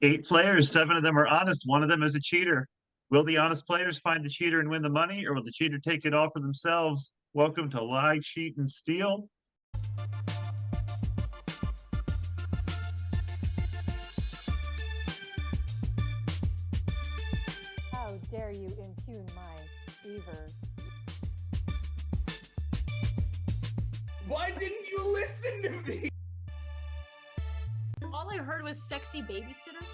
8 players, 7 of them are honest. One of them is a cheater. Will the honest players find the cheater and win the money, or will the cheater take it all for themselves? Welcome to Lie, Cheat, and Steal. How dare you impugn my beaver? Why didn't you listen to me? All I heard was sexy babysitter.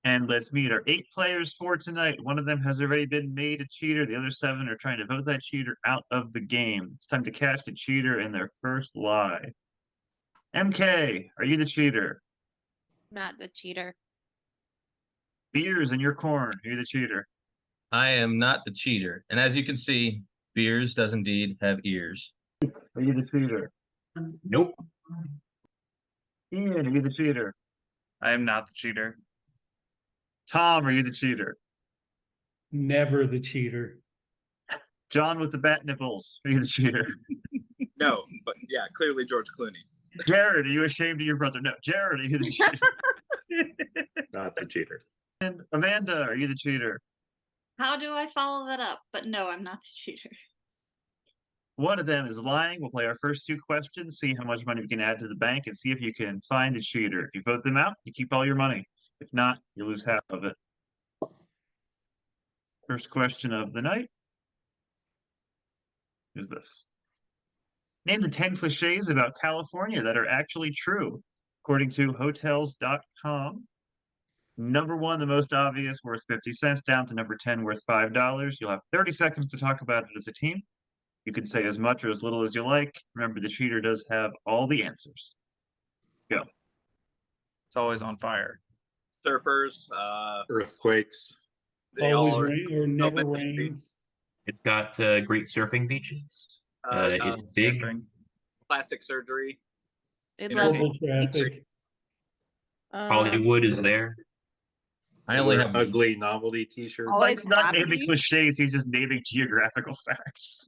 And let's meet our 8 players for tonight. One of them has already been made a cheater. The other 7 are trying to vote that cheater out of the game. It's time to catch the cheater in their first lie. MK, are you the cheater? Not the cheater. Beers in your corn, are you the cheater? I am not the cheater. And as you can see, Beers does indeed have ears. Are you the cheater? Nope. Ian, are you the cheater? I am not the cheater. Tom, are you the cheater? Never the cheater. John with the bat nipples, are you the cheater? No, but yeah, clearly George Clooney. Jared, are you ashamed of your brother? No, Jared, are you the cheater? Not the cheater. And Amanda, are you the cheater? How do I follow that up? But no, I'm not the cheater. One of them is lying. We'll play our first 2 questions, see how much money we can add to the bank, and see if you can find the cheater. If you vote them out, you keep all your money. If not, you lose half of it. First question of the night is this. Name the 10 cliches about California that are actually true, according to hotels.com. Number 1, the most obvious, worth 50 cents, down to number 10, worth $5. You'll have 30 seconds to talk about it as a team. You can say as much or as little as you like. Remember, the cheater does have all the answers. Go. It's always on fire. Surfers, Earthquakes. they all Always are rain or never industry. rains. It's got great surfing beaches. It's big. Surfing. plastic surgery. They'd You love know, Global traffic. Hollywood is there. I only Wear have ugly novelty T-shirts. Oh, Mike's not happy. naming cliches, he's just naming geographical facts.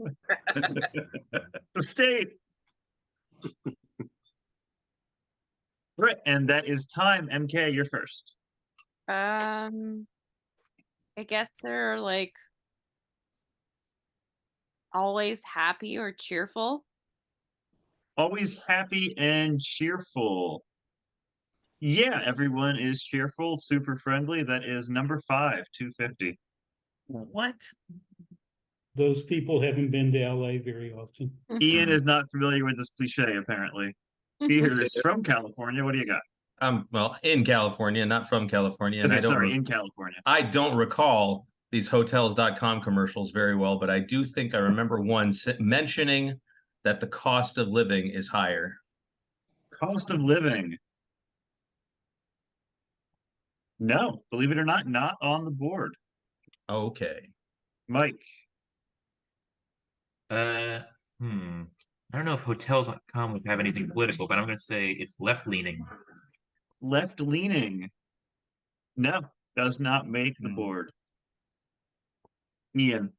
The state. Right, and that is time. MK, you're first. I guess they're like always happy or cheerful. Always happy and cheerful. Yeah, everyone is cheerful, super friendly. That is number 5, 250. What? Those people haven't been to LA very often. Ian is not familiar with this cliche, apparently. Beers from California. What do you got? well, in California, not from California. And Okay, I don't sorry, in California. I don't recall these hotels.com commercials very well, but I do think I remember one mentioning that the cost of living is higher. Cost of living. No, believe it or not on the board. Okay. Mike, I don't know if hotels.com would have anything political, but I'm going to say it's left-leaning. left-leaning. No, does not make the board. Ian,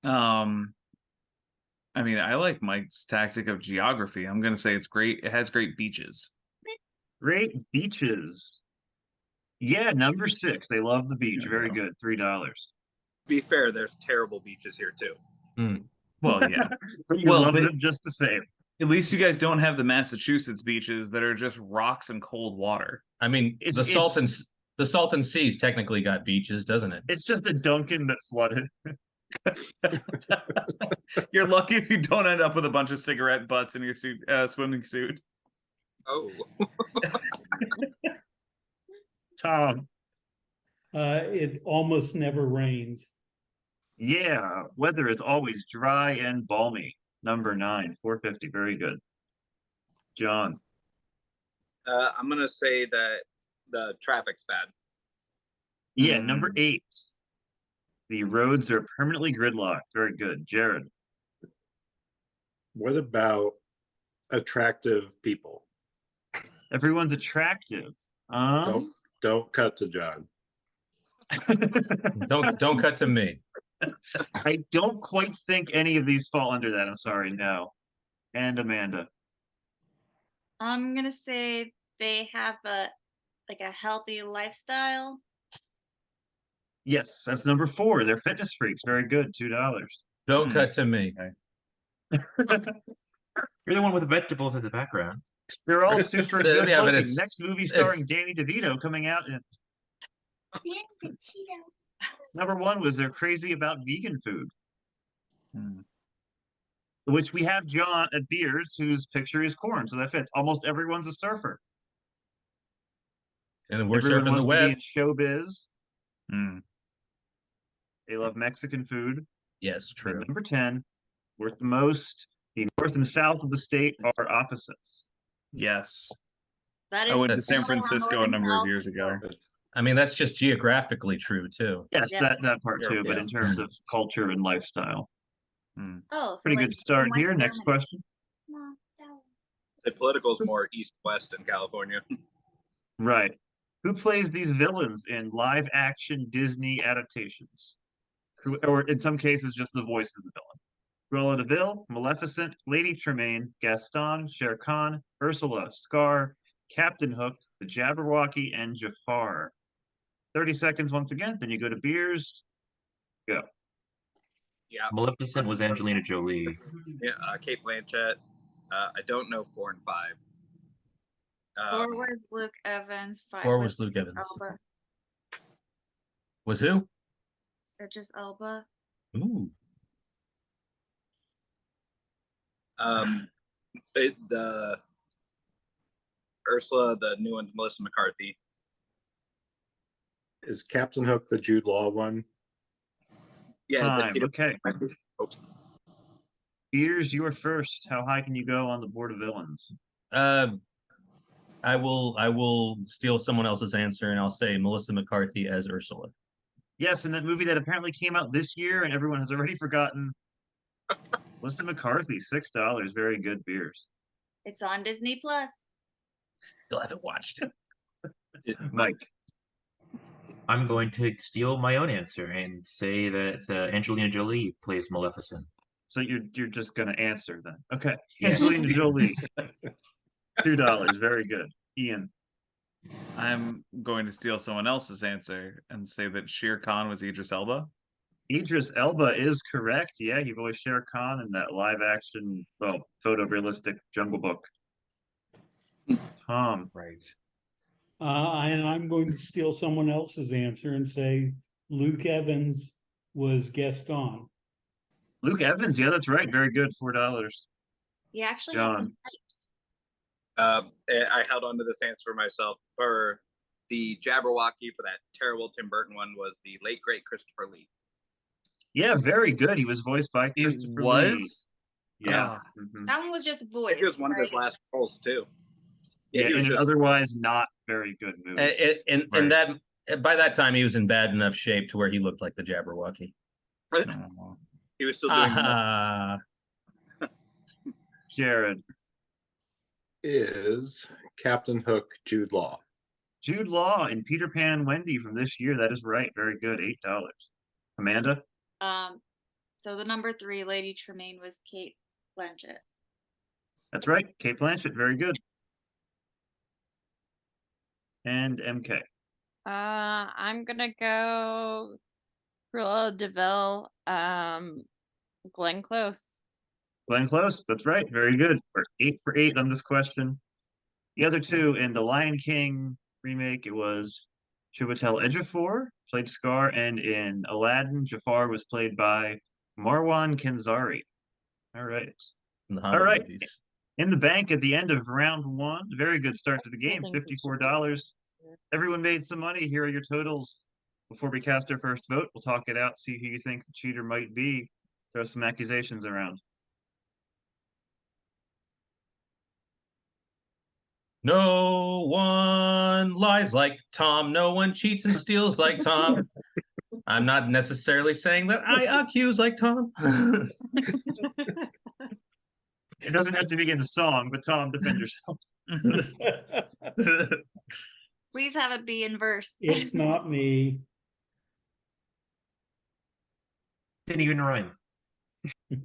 I mean, I like Mike's tactic of geography. I'm gonna say it's great. It has great beaches. great beaches. Yeah, number 6. They love the beach. There Very you go. good. $3. To be fair, there's terrible beaches here too. Well, yeah. But you Well, love but- them just the same. At least you guys don't have the Massachusetts beaches that are just rocks and cold water. I mean, the Salton Sea's technically got beaches, doesn't it? It's just a Dunkin' that flooded. You're lucky if you don't end up with a bunch of cigarette butts in your suit, swimming suit. Oh, Tom, It almost never rains. yeah, weather is always dry and balmy. Number 9, 450. Very good. John, I'm gonna say that the traffic's bad. yeah, number 8. The roads are permanently gridlocked. Very good. Jared, What about attractive people? everyone's attractive. Don't cut to John. Don't cut to me. I don't quite think any of these fall under that. I'm sorry, no. And Amanda. I'm gonna say they have a healthy lifestyle. Yes, that's number 4. They're fitness freaks. Very good. $2. Don't Hmm. cut to me. You're the one with vegetables as a background. They're all super good Yeah, but looking. it's- Next movie starring it's- Danny DeVito coming out in number 1 was they're crazy about vegan food, Hmm. which we have John at Beers, whose picture is corn, so that fits. Almost everyone's a surfer. And we're Everyone surfing the wants to be web. in showbiz. Hmm. They love Mexican food. Yes, And true. number 10, worth the most. The north and south of the state are opposites. Yes. That I is went to That's- San definitely how Francisco a North and number of South years is ago. built. I mean, that's just geographically true too. Yes, Yeah. that part too, but Yeah. in terms of culture and lifestyle. Oh, so Pretty like good start West here. Next Germany. question. No, no. The political is more east-west in California. Right. Who plays these villains in live action Disney adaptations? Or in some cases, just the voice of the villain. Cruella de Vil, Maleficent, Lady Tremaine, Gaston, Shere Khan, Ursula, Scar, Captain Hook, the Jabberwocky, and Jafar. 30 seconds once again, then you go to Beers. Go. Yeah, Maleficent was Angelina Jolie. yeah. Kate Blanchett. I don't know 4 and 5. 4 was Luke Evans. 5 4 was was Luke Evans. Elba. Was who? Idris Elba. Ooh. The Ursula, the new one's Melissa McCarthy. Is Captain Hook the Jude Law one? Yeah, is it Time. Peter- Okay. Oh, Beers, you are first. How high can you go on the board of villains? I will steal someone else's answer and I'll say Melissa McCarthy as Ursula. Yes, in that movie that apparently came out this year and everyone has already forgotten. Melissa McCarthy, $6. Very good. Beers. It's on Disney Plus. Still haven't watched it. Mike. I'm going to steal my own answer and say that Angelina Jolie plays Maleficent. So you're just gonna answer then. Okay. Yes. Angelina Jolie. $2. Very good. Ian. I'm going to steal someone else's answer and say that Shere Khan was Idris Elba. Idris Elba is correct. Yeah, he voiced Shere Khan in that live action, well, photorealistic Jungle Book. Tom. Right. And I'm going to steal someone else's answer and say Luke Evans was Gaston. Luke Evans. Yeah, that's right. Very good. $4. He actually had some John. types. I held on to this answer for myself. For the Jabberwocky, for that terrible Tim Burton one, was the late great Christopher Lee. Yeah, very good. He was voiced by It Christopher Lee. was. Yeah. Ah. Mhm. That one was just voice. It was one of his right? last roles too. Yeah, he was in an just- otherwise not very good movie. And Right. that by that time he was in bad enough shape to where he looked like the Jabberwocky. Oh. He was still doing. Ah, Jared. Is Captain Hook Jude Law? Jude Law and Peter Pan and Wendy from this year. That is right. Very good. $8. Amanda. So the number 3, Lady Tremaine, was Kate Blanchett. That's right. Kate Blanchett. Very good. And MK. I'm gonna go Cruella de Vil, Glenn Close. Glenn Close. That's right. Very good. We're 8 for 8 on this question. The other two in the Lion King remake, it was Chiwetel Ejiofor played Scar, and in Aladdin, Jafar was played by Marwan Kenzari. All right. in the All Hobbit right. movies. In the bank at the end of round 1. Very good start to the game. think we should $54. Everyone made some money. Here are your totals. Before we cast our first vote, we'll talk it out, see who you think the cheater might be. Throw some accusations around. No one lies like Tom. No one cheats and steals like Tom. I'm not necessarily saying that I accuse like Tom. It doesn't have to be in the song, but Tom, defend yourself. Please have it be in verse. It's not me. Didn't even rhyme.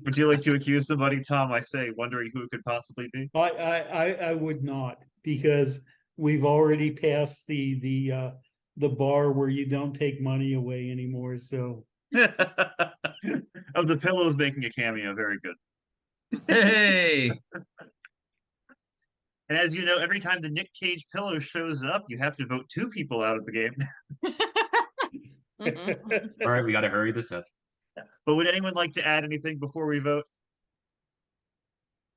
Would you like to accuse somebody, Tom? I say, wondering who it could possibly be. I would not, because we've already passed the bar where you don't take money away anymore. So Oh, the pillow's making a cameo. Very good. Hey, And as you know, every time the Nick Cage pillow shows up, you have to vote 2 people out of the game. All right, we got to hurry this up. But would anyone like to add anything before we vote?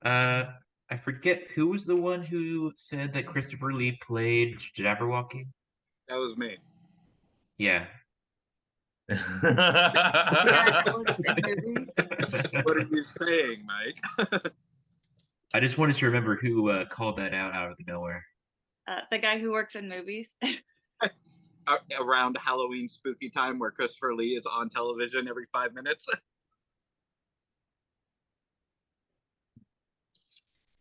I forget who was the one who said that Christopher Lee played Jabberwocky. That was me. Yeah. Yeah, that was in movies. What are you saying, Mike? I just wanted to remember who called that out of nowhere. The guy who works in movies. Around Halloween spooky time where Christopher Lee is on television every 5 minutes.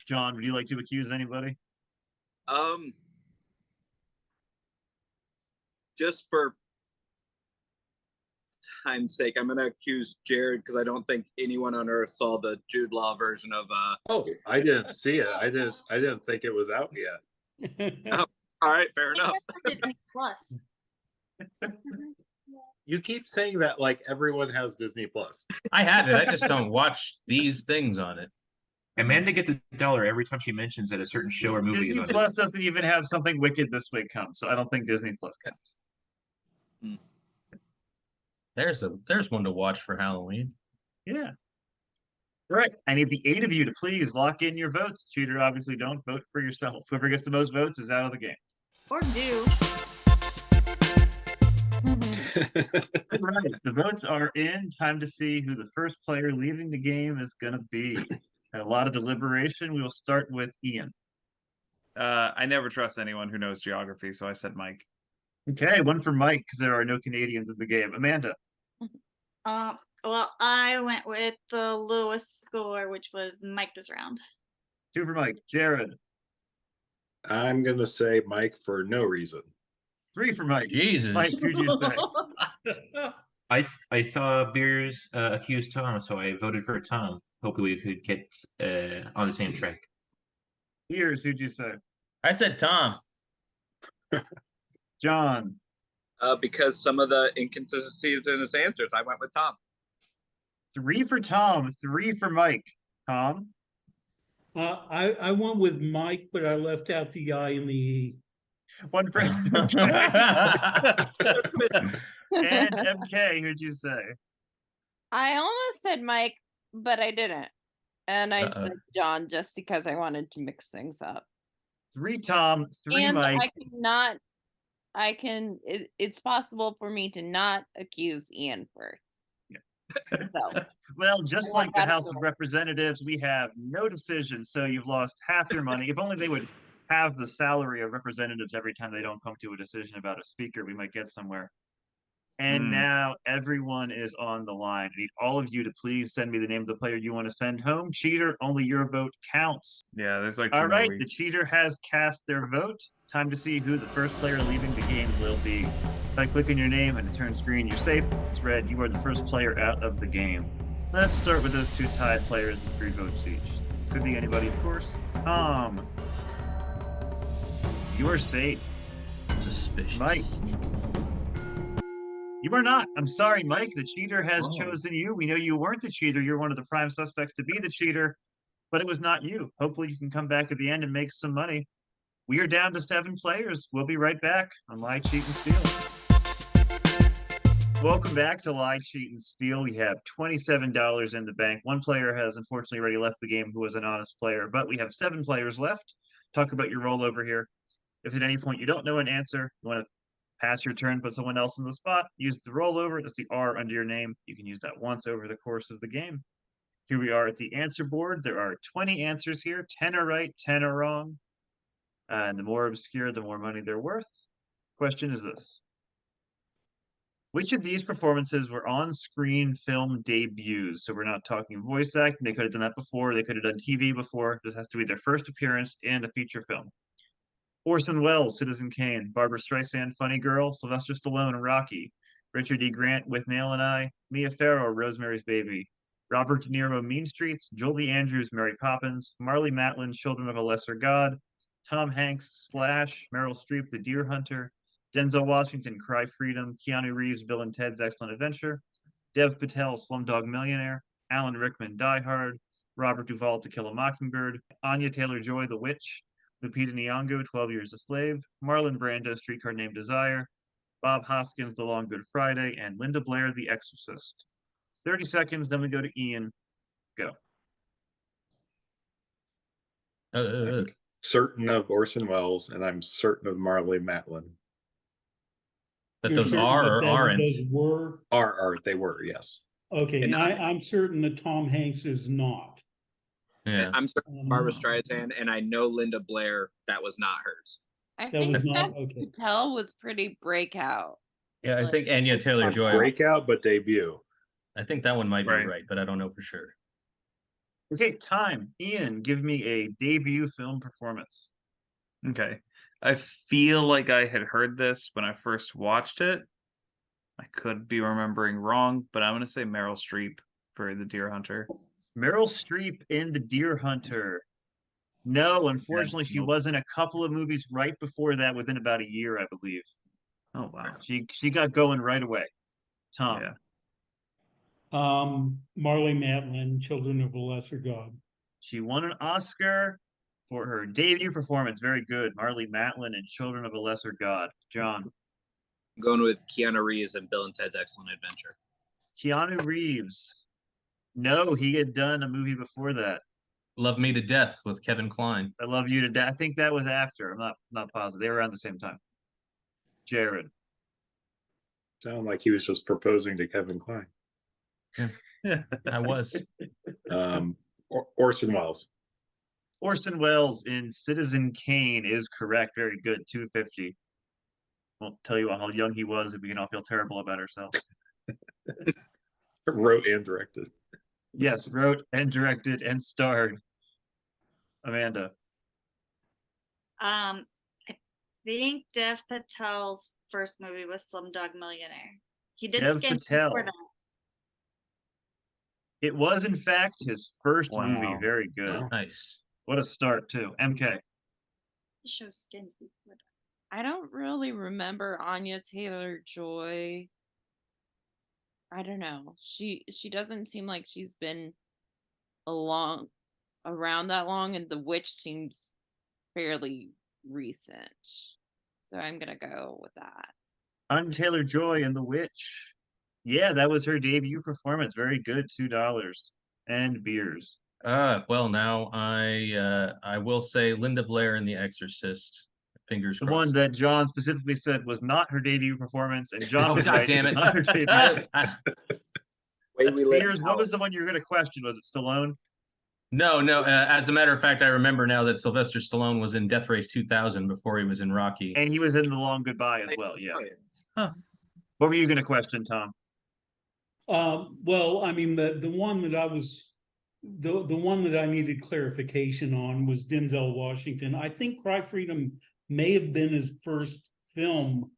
John, would you like to accuse anybody? Just for time's sake, I'm gonna accuse Jared because I don't think anyone on Earth saw the Jude Law version of Oh, I didn't see it. I didn't think it was out yet. All right, fair enough. Disney Plus. You keep saying that like everyone has Disney Plus. I have it. I just don't watch these things on it. Amanda gets $1 every time she mentions that a certain show or movie is Disney on. Plus doesn't even have something wicked this week come, so I don't think Disney Plus counts. There's one to watch for Halloween. Yeah. All right. I need the 8 of you to please lock in your votes. Cheater, obviously don't vote for yourself. Whoever gets the most votes is out of the game. Or do. All right. The votes are in. Time to see who the first player leaving the game is going to be. And a lot of deliberation. We will start with Ian. I never trust anyone who knows geography, so I said Mike. Okay. One for Mike because there are no Canadians in the game. Amanda. Well, I went with the lowest score, which was Mike this round. 2 for Mike. Jared. I'm gonna say Mike for no reason. 3 for Mike. Jesus. Mike, who'd you say? I saw Beers accuse Tom, so I voted for Tom. Hopefully we could get on the same track. Ears, who'd you say? I said Tom. John. Because some of the inconsistencies in his answers, I went with Tom. 3 for Tom, 3 for Mike. Tom. I went with Mike, but I left out the I and the E. 1 for and MK, who'd you say? I almost said Mike, but I didn't. And I Uh-oh. said John just because I wanted to mix things up. 3 Tom, 3 And Mike. it's possible for me to not accuse Ian first. So Well, just I like the gotta House of go. Representatives, we have no decision, so you've lost half your money. If only they would have the salary of representatives every time they don't come to a decision about a speaker, we might get somewhere. And now everyone is on the line. I need all of you to please send me the name of the player you want to send home. Cheater, only your vote counts. Yeah, there's like All 2 more right, weeks. the cheater has cast their vote. Time to see who the first player leaving the game will be. If I click on your name and it turns green, you're safe. It's red, you are the first player out of the game. Let's start with those 2 tied players with 3 votes each. Could be anybody, of course. Tom. You're safe. Suspicious. Mike. You are not. I'm sorry, Mike. The cheater has Oh. chosen you. We know you weren't the cheater. You're one of the prime suspects to be the cheater, but it was not you. Hopefully you can come back at the end and make some money. We are down to 7 players. We'll be right back on Lie, Cheat, and Steal. Welcome back to Lie, Cheat, and Steal. We have $27 in the bank. 1 player has unfortunately already left the game who was an honest player, but we have 7 players left. Talk about your rollover here. If at any point you don't know an answer, you want to pass your turn, put someone else in the spot, use the rollover. That's the R under your name. You can use that once over the course of the game. Here we are at the answer board. There are 20 answers here. 10 are right, 10 are wrong. And the more obscure, the more money they're worth. Question is this. Which of these performances were on-screen film debuts? So we're not talking voice acting. They could have done that before. They could have done TV before. This has to be their first appearance in a feature film. Orson Welles, Citizen Kane, Barbra Streisand, Funny Girl, Sylvester Stallone, Rocky, Richard E. Grant with Nail and I, Mia Farrow, Rosemary's Baby, Robert De Niro, Mean Streets, Julie Andrews, Mary Poppins, Marley Matlin, Children of a Lesser God, Tom Hanks, Splash, Meryl Streep, The Deer Hunter, Denzel Washington, Cry Freedom, Keanu Reeves, Bill and Ted's Excellent Adventure, Dev Patel, Slumdog Millionaire, Alan Rickman, Die Hard, Robert Duvall, To Kill a Mockingbird, Anya Taylor-Joy, The Witch, Lupita Nyong'o, 12 Years a Slave, Marlon Brando, Streetcar Named Desire, Bob Hoskins, The Long Good Friday, and Linda Blair, The Exorcist. 30 seconds, then we go to Ian. Go. I'm certain of Orson Welles, and I'm certain of Marley Matlin. But You're those certain are that or aren't. those were, They were, yes. okay, And I'm certain that Tom Hanks is not. Yeah. I'm certain Barbara Streisand, and I know Linda Blair. That was not hers. I That think was Dev not, okay. Patel was pretty breakout. Yeah, I Like, think Anya Taylor-Joy. Breakout, but debut. I think that one might be Right. right, but I don't know for sure. Okay, time. Ian, give me a debut film performance. Okay. I feel like I had heard this when I first watched it. I could be remembering wrong, but I'm going to say Meryl Streep for The Deer Hunter. Meryl Streep in The Deer Hunter. No, unfortunately, she nope. was in a couple of movies right before that, within about a year, I believe. Oh, wow. She got going right away. Tom. Yeah. Marley Matlin, Children of a Lesser God. She won an Oscar for her debut performance. Very good. Marley Matlin and Children of a Lesser God. John. I'm going with Keanu Reeves and Bill and Ted's Excellent Adventure. Keanu Reeves. No, he had done a movie before that. Love Me to Death with Kevin Kline. I Love You to Death. I think that was after. I'm not positive. They were around the same time. Jared. Sound like he was just proposing to Kevin Kline. I was. Orson Welles. Orson Welles in Citizen Kane is correct. Very good. 250. Won't tell you how young he was if we can all feel terrible about ourselves. Wrote and directed. Yes, wrote and directed and starred. Amanda. I think Dev Patel's first movie was Slumdog Millionaire. He did Dev Skins Patel. before that. It was, in fact, his first movie. Wow. Very good. Wow. Nice. What a start, too. MK. The show Skins before that. I don't really remember Anya Taylor-Joy. I don't know. She doesn't seem like she's been around that long, and The Witch seems fairly recent. So I'm gonna go with that. Anya Taylor-Joy in The Witch. Yeah, that was her debut performance. Very good. $2. And beers. Well, now I will say Linda Blair in The Exorcist. Fingers The crossed. one that John specifically said was not her debut performance, and John Oh, was God right. damn It's it. not her debut. Way we live Beers, in what was Alice. the one you were going to question? Was it Stallone? No. As a matter of fact, I remember now that Sylvester Stallone was in Death Race 2000 before he was in Rocky. And he was in The Long Goodbye as well. Yeah. Huh. What were you going to question, Tom? Well, I mean, the one that I was, the one that I needed clarification on was Denzel Washington. I think Cry Freedom may have been his first film,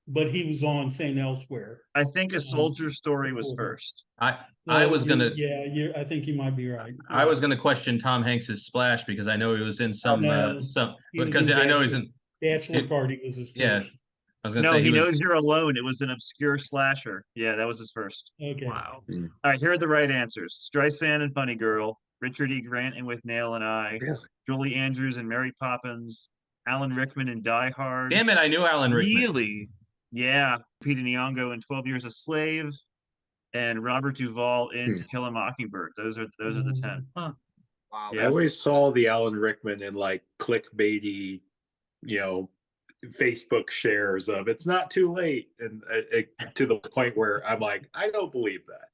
but he was on St. Elsewhere. I think A Soldier's Story was before. first. I was gonna. Yeah, I think you might be right. I was gonna question Tom Hanks's Splash because I know he was in some No, he was because in I know he's in. Bachelor it- Party was his first. Yeah. I was gonna No, say He was, Knows You're Alone. It was an obscure slasher. Yeah, that was his first. Okay. Wow. All right, here are the right answers. Streisand and Funny Girl, Richard E. Grant and With Nail and I, Really? Julie Andrews and Mary Poppins, Alan Rickman in Die Hard. Damn it! I knew Alan Rickman. Really? Yeah, Peter Nyong'o in 12 Years a Slave, and Robert Duvall in To Kill a Mockingbird. Those are the 10. Wow. Yeah. I always saw the Alan Rickman in like clickbaity, Facebook shares of "it's not too late," and to the point where I'm like, I don't believe that.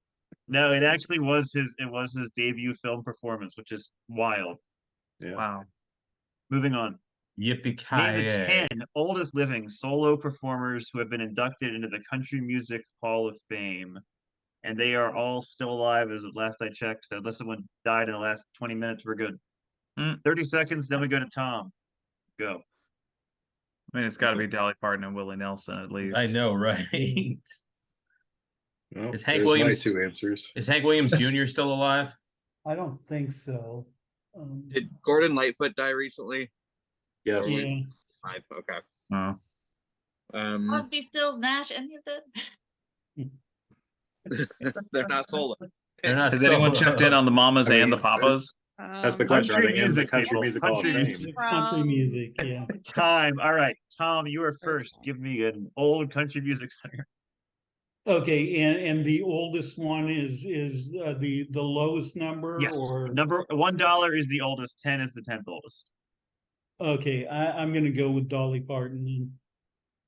No, it actually was his debut film performance, which is wild. Yeah. Wow. Moving on. Yippee Name the ki 10 oldest living solo performers who have been inducted into the Country Music Hall of Fame. And they are all still alive as of last I checked. So unless someone died in the last 20 minutes, we're good. 30 seconds, then we go to Tom. Go. I mean, it's got to be Dolly Parton and Willie Nelson at least. I know, right? Well, Is Hank there's Williams my two answers. Is Hank Williams Jr. still alive? I don't think so. Did Gordon Lightfoot die recently? Yes. Yeah. Five. Okay. Oh. Crosby, Stills, Nash, any of it? They're not solo. They're not Has anyone solo. checked in on the mamas I and the mean, papas? That's the question. Are Country they in the music, Country people. Music Hall of Country Fame? music. Country From- music, yeah. Time. All right, Tom, you are first. Give me an old country music singer. Okay, and the oldest one is the lowest number, Yes, or number $1 is the oldest. 10 is the 10th oldest. okay, I'm gonna go with Dolly Parton then.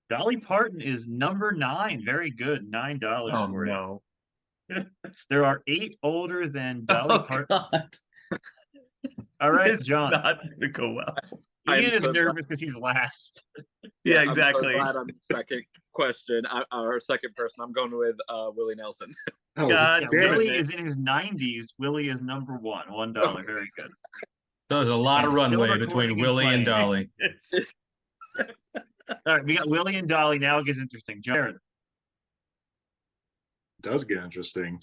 Dolly Parton is number 9. Very good. $9 Oh for no. you. There are 8 older than Dolly Oh Parton. God. All right, It's John. not gonna go well. I'm Ian is so glad- nervous because he's last. Yeah, I'm exactly. so glad I'm second question. Or second person. I'm going with Willie Nelson. Oh, God Yeah, damn it, Willie Nick. is in his 90s. Willie is number 1. $1. Very good. There's a lot of It's still runway recording between and Willie and playing. Dolly. It's All right, we got Willie and Dolly. Now it gets interesting. Jared. does get interesting.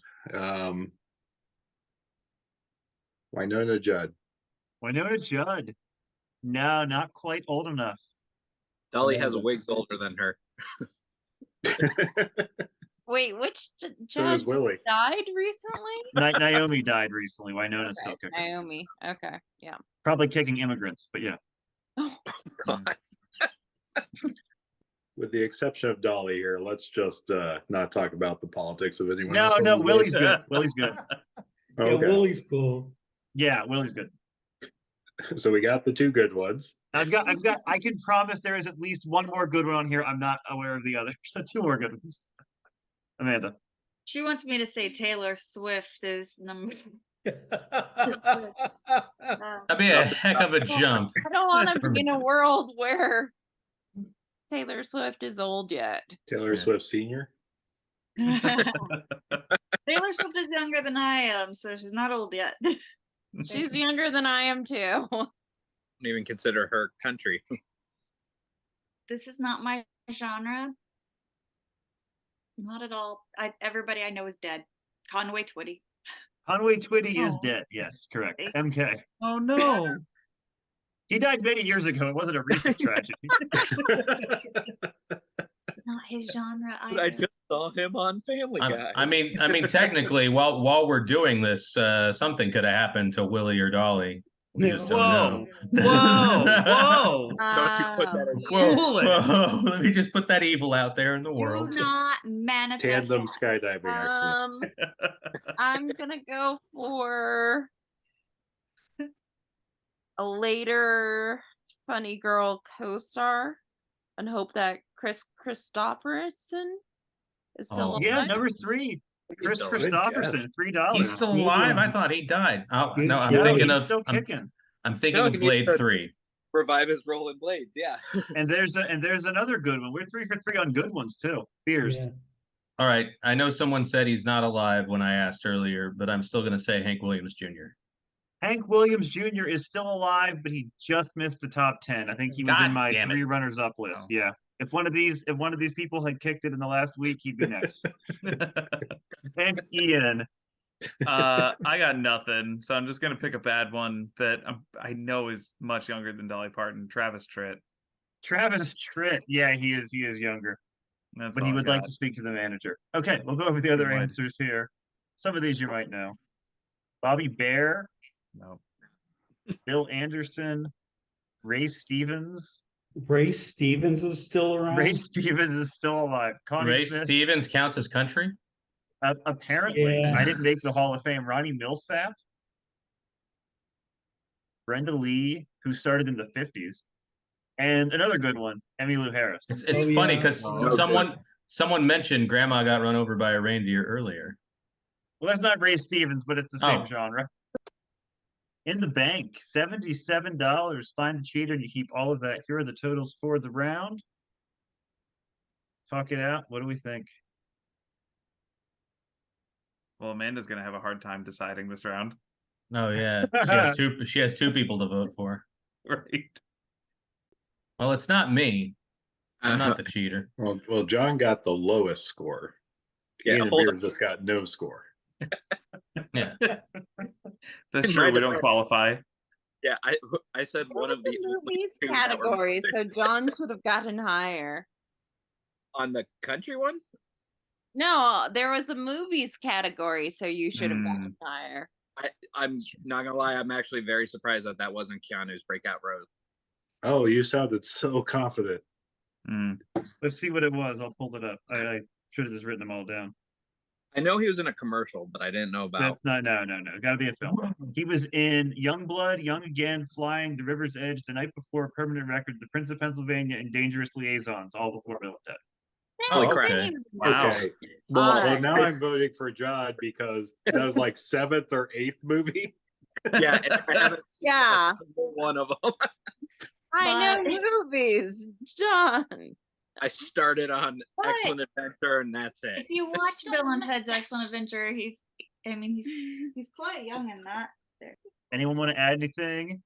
Winona Judd. Winona Judd. No, not quite old enough. Dolly has wigs older than her. Wait, which So judge does Willie. died recently? Naomi died recently. Winona's still Okay, kicking. Naomi. Okay, yeah. Probably kicking immigrants, but yeah. Oh, God. With the exception of Dolly here, let's just not talk about the politics of anyone No, else. on no, this Willie's list. good. Willie's good. Oh, Yeah, okay. Willie's cool. Yeah, Willie's good. So we got the two good ones. I can promise there is at least one more good one on here. I'm not aware of the others. So 2 more good ones. Amanda. She wants me to say Taylor Swift is number. That'd be a heck of a jump. I don't want to be in a world where Taylor Swift is old yet. Taylor Yeah. Swift Sr. Taylor Swift is younger than I am, so she's not old yet. She's younger than I am too. Don't even consider her country. This is not my genre. Not at all. Everybody I know is dead. Conway Twitty. Conway Twitty is Oh. dead. Yes, correct. MK. oh no. He died many years ago. It wasn't a recent tragedy. Not his genre But I either. just saw him on Family Guy. I mean, technically, while we're doing this, something could have happened to Willie or Dolly. We just don't Whoa. know. Whoa. Whoa. Don't you put that in Whoa, Cool it. whoa, let me just put that evil out there in the Do world. not manifest. Tandem skydiving accident. I'm gonna go for a later Funny Girl co-star and hope that Chris Christopherson is still Oh, alive. Yeah, number 3. Chris still- Christopherson, $3. He's still alive. I thought he died. Oh, Good no, I'm job. thinking he's of still I'm, kicking. I'm thinking No, of he needs Blade to- 3. Revive his role in Blades. Yeah. And there's another good one. We're 3 for 3 on good ones too. Beers. Yeah. All right, I know someone said he's not alive when I asked earlier, but I'm still going to say Hank Williams Jr. Hank Williams Jr. is still alive, but he just missed the top 10. I think he was God in my damn it. 3 runners-up list. Oh. Yeah. If one of these people had kicked it in the last week, he'd be next. And Ian. I got nothing, so I'm just gonna pick a bad one that I know is much younger than Dolly Parton. Travis Tritt. Travis Tritt. Yeah, he is younger. That's But all he I would like got. to speak to the manager. Okay, we'll go over the other would. answers here. Some of these you might know. Bobby Bear, No. Bill Anderson, Ray Stevens. Ray Stevens is still around. Ray Stevens is still alive. Connie Ray Smith. Stevens counts as country? Apparently, Yeah. I didn't make the Hall of Fame. Ronnie Millsap, Brenda Lee, who started in the 50s, and another good one, Emmylou Harris. It's Oh, funny yeah. because Oh, someone mentioned Grandma got run over by a reindeer earlier. Well, that's not Ray Stevens, but it's the same Oh. genre. In the bank, $77. Find the cheater, and you keep all of that. Here are the totals for the round. Talk it out. What do we think? Well, Amanda's gonna have a hard time deciding this round. Oh yeah, she has two people to vote for. Right. Well, it's not me. I'm Uh-huh. not the cheater. Well, John got the lowest score. Yeah, Ian and hold Beers just got no score. Yeah. That's In true. my We don't defense- qualify. Yeah, I said What one was of the only movies two that were category, so John should have gotten higher. on the country one. No, there was a movies category, so you should have Hmm. gotten higher. I'm not gonna lie, I'm actually very surprised that that wasn't Keanu's breakout role. Oh, you sounded so confident. Mm. Let's see what it was. I'll pull it up. I should have just written them all down. I know he was in a commercial, but I didn't know about. That's not no. Got to be a film. He was in Young Blood, Young Again, Flying, The River's Edge, The Night Before, Permanent Record, The Prince of Pennsylvania, and Dangerous Liaisons, all before Bill and Ted. Holy Oh, crap. okay. Wow. Okay. Well, Alright. now I'm voting for John because that was like 7th or 8th movie. Yeah, and I haven't seen Yeah. a single one of them. I But- know movies, John. I started on What? Excellent Adventure, and that's it. If you watch Bill and Ted's Excellent Adventure, he's quite young in that. Anyone want to add anything?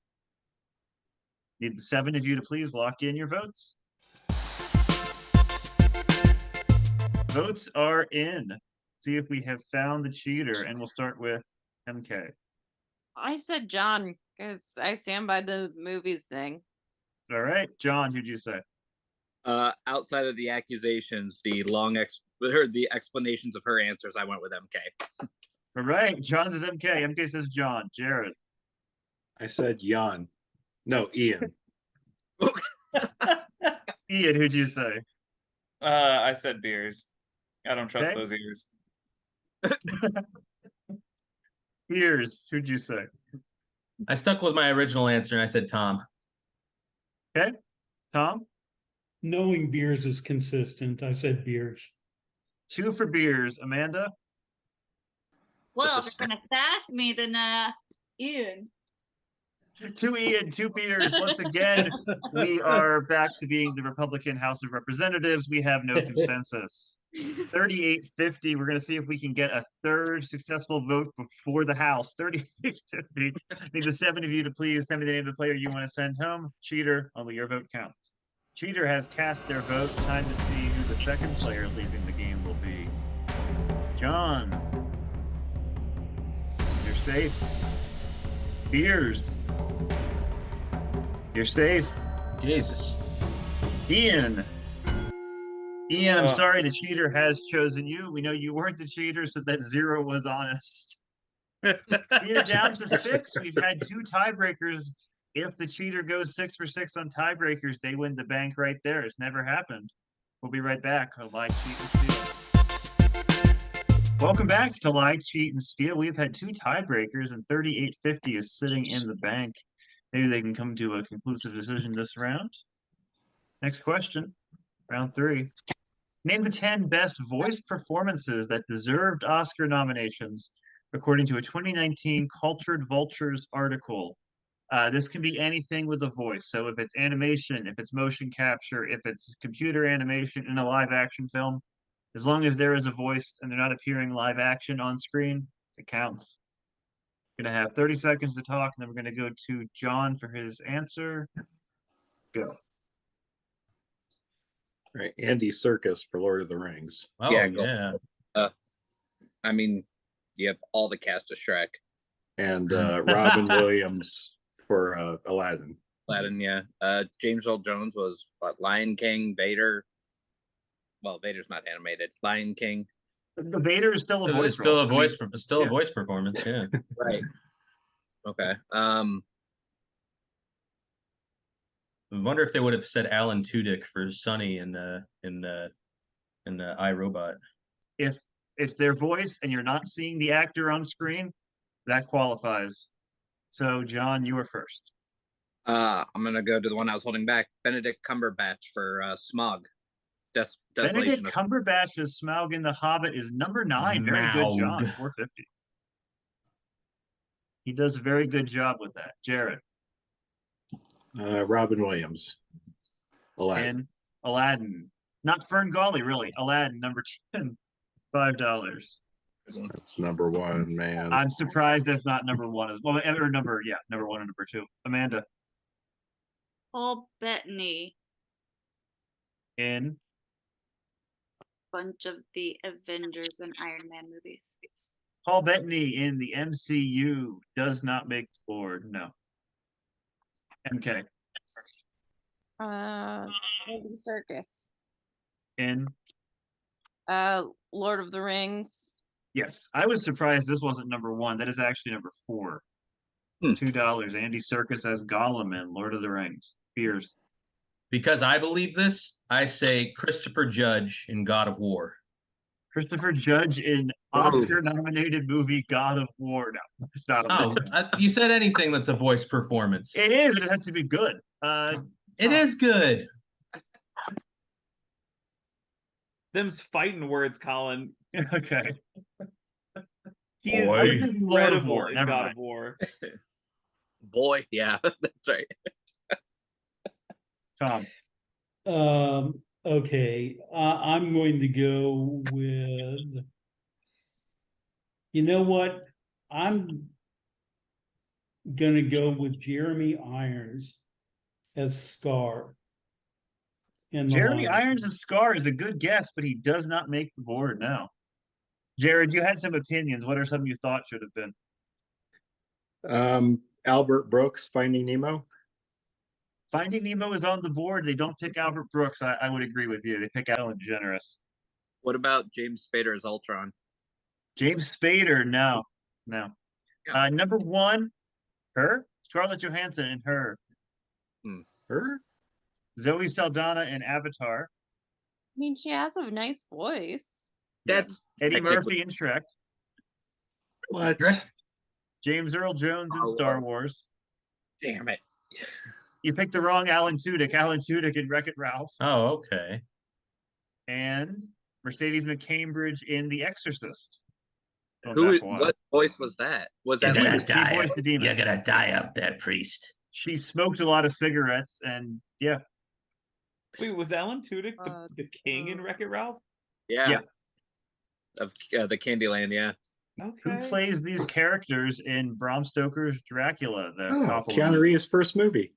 Need the 7 of you to please lock in your votes. Votes are in. See if we have found the cheater, and we'll start with MK. I said John because I stand by the movies thing. All right, John, who'd you say? Outside of the accusations, the explanations of her answers, I went with MK. All right, John says MK. MK says John. Jared. I said Jan. No, Ian. Ian, who'd you say? I said beers. I don't trust Okay. those ears. Piers, who'd you say? I stuck with my original answer and I said Tom. Okay, Tom. Knowing Beers is consistent, I said Beers. 2 for beers. Amanda. Well, if you're gonna sass me, then Ian. 2 Ian, 2 beers. Once again, we are back to being the Republican House of Representatives. We have no consensus. 3850. We're going to see if we can get a third successful vote before the House. 3850. Need the 7 of you to please send me the name of the player you want to send home. Cheater, only your vote counts. Cheater has cast their vote. Time to see who the second player leaving the game will be. John. You're safe. Beers. You're safe. Jesus. Ian. Ian, I'm Oh. sorry the cheater has chosen you. We know you weren't the cheater, so that 0 was honest. We're down to 6. We've had 2 tiebreakers. If the cheater goes 6 for 6 on tiebreakers, they win the bank right there. It's never happened. We'll be right back on Lie, Cheat, and Steal. Welcome back to Lie, Cheat, and Steal. We've had 2 tiebreakers, and 3850 is sitting in the bank. Maybe they can come to a conclusive decision this round. Next question, round 3. Name the 10 best voice performances that deserved Oscar nominations, according to a 2019 Cultured Vultures article. This can be anything with a voice. So if it's animation, if it's motion capture, if it's computer animation in a live action film, as long as there is a voice and they're not appearing live action on screen, it counts. Gonna have 30 seconds to talk, and then we're gonna go to John for his answer. Go. All right, Andy Serkis for Lord of the Rings. Oh, Yeah, yeah. go. I mean, you have all the cast of Shrek. And Robin Williams for Aladdin. Aladdin, yeah. James Earl Jones was what, Lion King, Vader. Well, Vader's not animated. Lion King. The Vader is still a voice. It's still role. a I mean, voice, still yeah. a voice performance. Yeah. Right. Okay. I wonder if they would have said Alan Tudyk for Sonny in iRobot. If it's their voice and you're not seeing the actor on screen, that qualifies. So, John, you are first. I'm gonna go to the one I was holding back. Benedict Cumberbatch for Smog. Benedict Desolation of Cumberbatch's Smaug in The Hobbit is number 9. Very good, John. Smaug. 450. He does a very good job with that. Jared. Robin Williams. Aladdin. And Aladdin. Not Fern Gully, really. Aladdin, number 10. $5. That's number 1, man. I'm surprised that's not number 1 as well. Or number 1 and number 2. Amanda. Paul Bettany. In bunch of the Avengers and Iron Man movies. Paul Bettany in the MCU does not make the board. No. MK Andy Circus. in. Lord of the Rings. Yes, I was surprised this wasn't number one. That is actually number four. $2. Andy Serkis as Gollum in Lord of the Rings. Beers. Because I believe this, I say Christopher Judge in God of War. Christopher Judge in Oscar-nominated movie God of War. No, it's not. You said anything that's a voice performance. It is. It has to be good. It is good. Them's fighting words, Colin. Okay. He is Boy. incredible in Never God mind. of War. Boy, yeah, that's right. Tom. Okay, I'm going to go with. You know what? I'm gonna go with Jeremy Irons as Scar. Jeremy Irons as Scar is a good guess, but he does not make the board now. Jared, you had some opinions. What are some you thought should have been? Albert Brooks, Finding Nemo. Finding Nemo is on the board. They don't pick Albert Brooks. I would agree with you. They pick Ellen DeGeneres. What about James Spader as Ultron? James Spader, no. Yeah. Number one, her. Scarlett Johansson in Her. Her? Zoe Saldana in Avatar. I mean, she has a nice voice. That's Eddie Murphy in Shrek. What? James Earl Jones in Star Wars. Damn it. You picked the wrong Alan Tudyk. Alan Tudyk in Wreck-It Ralph. Oh, okay. And Mercedes McCambridge in The Exorcist. What voice was that? Was that like she voiced the demon? You're gonna die up there, priest. She smoked a lot of cigarettes, and yeah. Wait, was Alan Tudyk the king in Wreck-It Ralph? Yeah. Of the Candyland, yeah. Who plays these characters in Bram Stoker's Dracula? Keanu Reeves' first movie.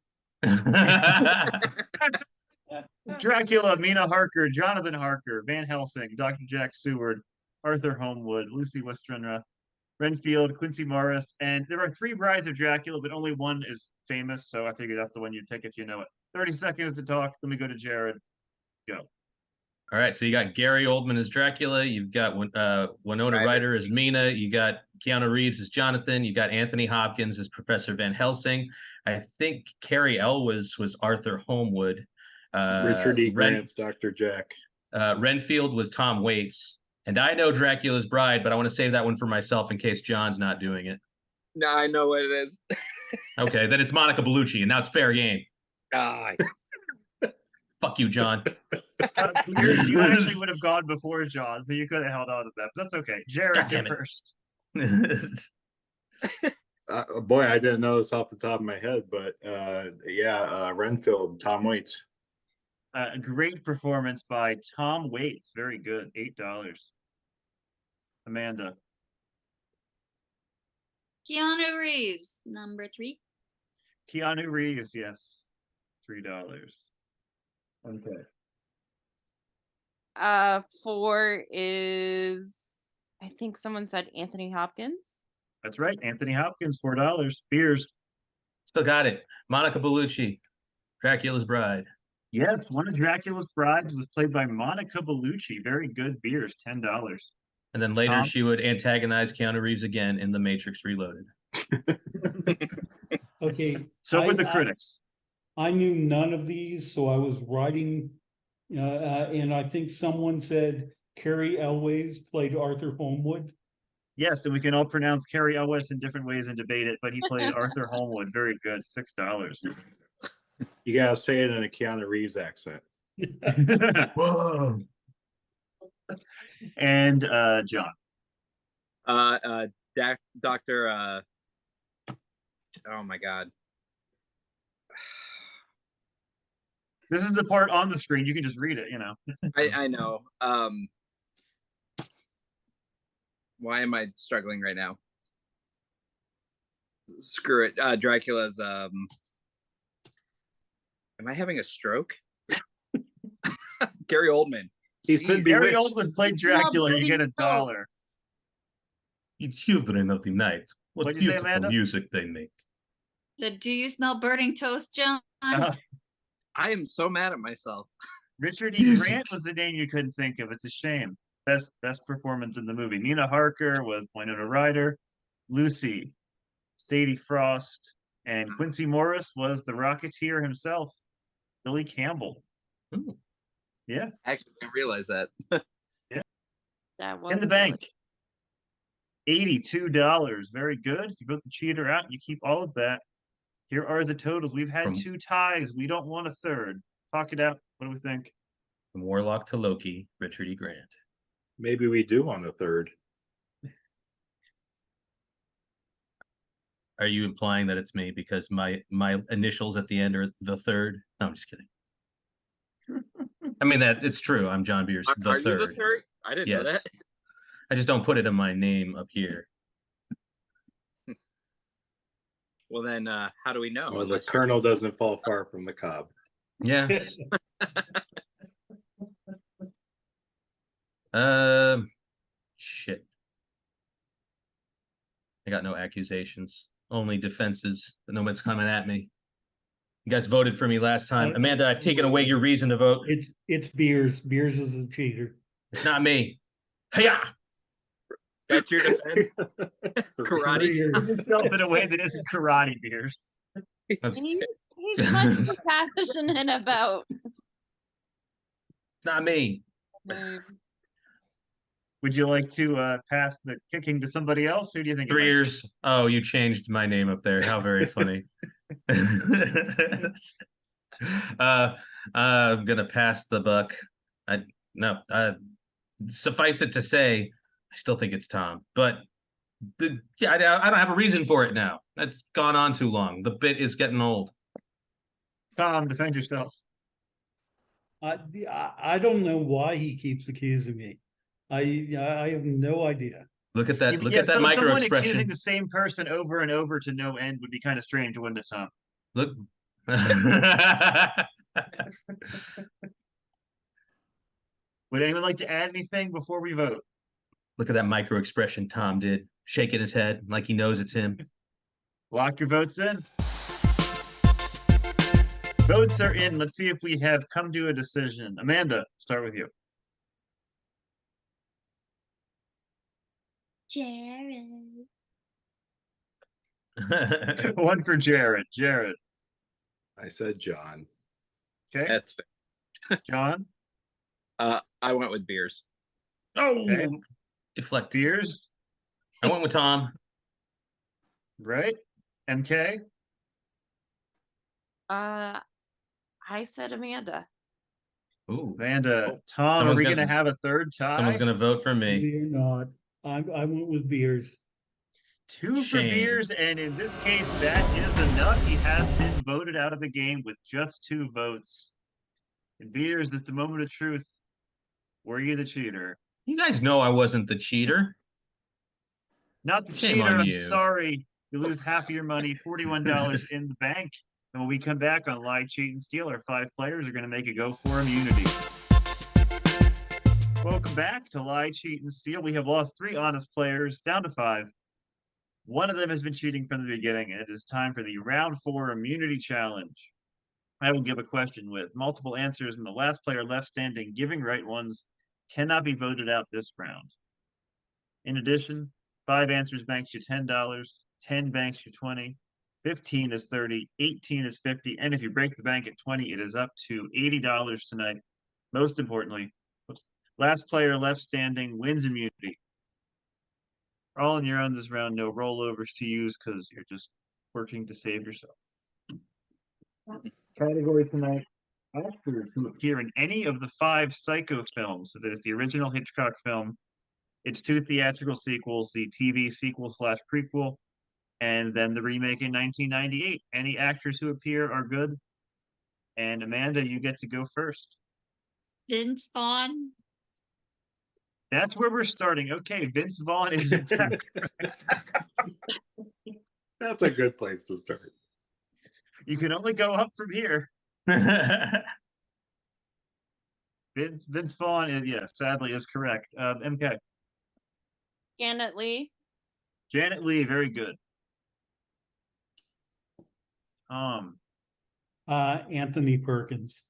Dracula, Mina Harker, Jonathan Harker, Van Helsing, Dr. Jack Seward, Arthur Homewood, Lucy Westenra, Renfield, Quincy Morris, and there are 3 brides of Dracula, but only one is famous, so I figure that's the one you'd pick if you know it. 30 seconds to talk. Let me go to Jared. Go. All right, so you got Gary Oldman as Dracula, you've got Winona Ryder as Mina, you got Keanu Reeves as Jonathan, you got Anthony Hopkins as Professor Van Helsing. I think Cary Elwes was Arthur Homewood. Richard E. Grant's Dr. Jack. Renfield was Tom Waits. And I know Dracula's Bride, but I want to save that one for myself in case John's not doing it. No, I know what it is. Okay, then it's Monica Bellucci, and now it's fair game. Fuck you, John. You actually would have gone before John, so you could have held on to that. But that's okay. Jared, you're first. Boy, I didn't know this off the top of my head, but Renfield, Tom Waits. A great performance by Tom Waits. Very good. $8. Amanda. Keanu Reeves, number 3. Keanu Reeves, yes. $3. Okay. 4 is, I think someone said Anthony Hopkins. That's right. Anthony Hopkins, $4. Beers. Still got it. Monica Bellucci, Dracula's Bride. Yes, one of Dracula's brides was played by Monica Bellucci. Very good. Beers, $10. And then later Tom? she would antagonize Keanu Reeves again in The Matrix Reloaded. Okay. So for the critics. I knew none of these, so I was writing, and I think someone said Cary Elwes played Arthur Homewood. Yes, and we can all pronounce Cary Elwes in different ways and debate it, but he played Arthur Homewood. Very good. $6. You gotta say it in a Keanu Reeves accent. Whoa. And John. Dr. Oh my God. This is the part on the screen. You can just read it, you know. I know. Why am I struggling right now? Screw it. Dracula's am I having a stroke? Gary Oldman. He's been Gary bewitched. Oldman played Dracula. You get $1. You children of the night, what What'd you say, beautiful Amanda? music they make. Do you smell burning toast, John? Uh, I am so mad at myself. Richard E. Grant was the name you couldn't think of. It's a shame. Best performance in the movie. Nina Harker was Winona Ryder. Lucy, Sadie Frost, and Quincy Morris was the Rocketeer himself, Billy Campbell. Ooh. Yeah, Actually, I realize that. That was in the bank. $82. Very good. If you vote the cheater out, you keep all of that. Here are the totals. We've had From- 2 ties. We don't want a third. Talk it out. What do we think? From Warlock to Loki, Richard E. Grant. Maybe we do on the third. Are you implying that it's me because my initials at the end are the third? No, I'm just kidding. I mean that it's true. I'm John Beers, Are the you third. the third? I didn't know Yes. that. I just don't put it in my name up here. Well, then, how do we know? Well, the Unless you- kernel doesn't fall far from the cob. Yeah. Shit. I got no accusations, only defenses. But no one's coming at me. You guys voted for me last time. Amanda, I've taken away your reason to vote. It's Beers. Beers is a cheater. It's not me. Hiya! That's your defense. Karate. Beers. Yourself in a way that isn't karate, Beers. He's much more passionate about. It's not me. Would you like to pass the kicking to somebody else? Who do you think? it might be? 3 years. Oh, you changed my name up there. How very funny. I'm gonna pass the buck. Suffice it to say, I still think it's Tom. But I don't have a reason for it now. That's gone on too long. The bit is getting old. Tom, defend yourself. I don't know why he keeps accusing me. I have no idea. Look at that. Look Yeah, at that so micro someone accusing expression. the same person over and over to no end would be kind of strange, wouldn't it, Tom? Look. Would anyone like to add anything before we vote? Look at that micro expression Tom did, shaking his head like he knows it's him. Lock your votes in. Votes are in. Let's see if we have come to a decision. Amanda, start with you. Jared. One for Jared. Jared. I said John. Okay. That's fair. John. I went with beers. Oh, Okay. deflect. Beers. I went with Tom. Right. MK. I said Amanda. Ooh, Amanda. Tom, Someone's are we gonna- going to have a third tie? someone's gonna vote for me. We're not. I went with Beers. 2 for Shame. Beers, and in this case, that is enough. He has been voted out of the game with just 2 votes. And Beers, it's the moment of truth. Were you the cheater? You guys know I wasn't the cheater. Not the Shame cheater. on I'm you. sorry. You lose half of your money, $41 in the bank. And when we come back on Lie, Cheat, and Steal, our 5 players are going to make a go for immunity. Welcome back to Lie, Cheat, and Steal. We have lost 3 honest players, down to 5. One of them has been cheating from the beginning, and it is time for the round 4 immunity challenge. I will give a question with multiple answers, and the last player left standing giving right ones cannot be voted out this round. In addition, 5 answers banks you $10, 10 banks you 20, 15 is 30, 18 is 50, and if you break the bank at 20, it is up to $80 tonight. Most importantly, last player left standing wins immunity. All on your own this round, no rollovers to use because you're just working to save yourself. Category tonight, actors who appear in any of the 5 Psycho films. So there's the original Hitchcock film, its 2 theatrical sequels, the TV sequel / prequel, and then the remake in 1998. Any actors who appear are good. And Amanda, you get to go first. Vince Vaughn. That's where we're starting. Okay, Vince Vaughn is in fact. That's a good place to start. You can only go up from here. Vince Vaughn, yeah, sadly is correct. MK. Janet Lee. Janet Leigh, very good. Anthony Perkins.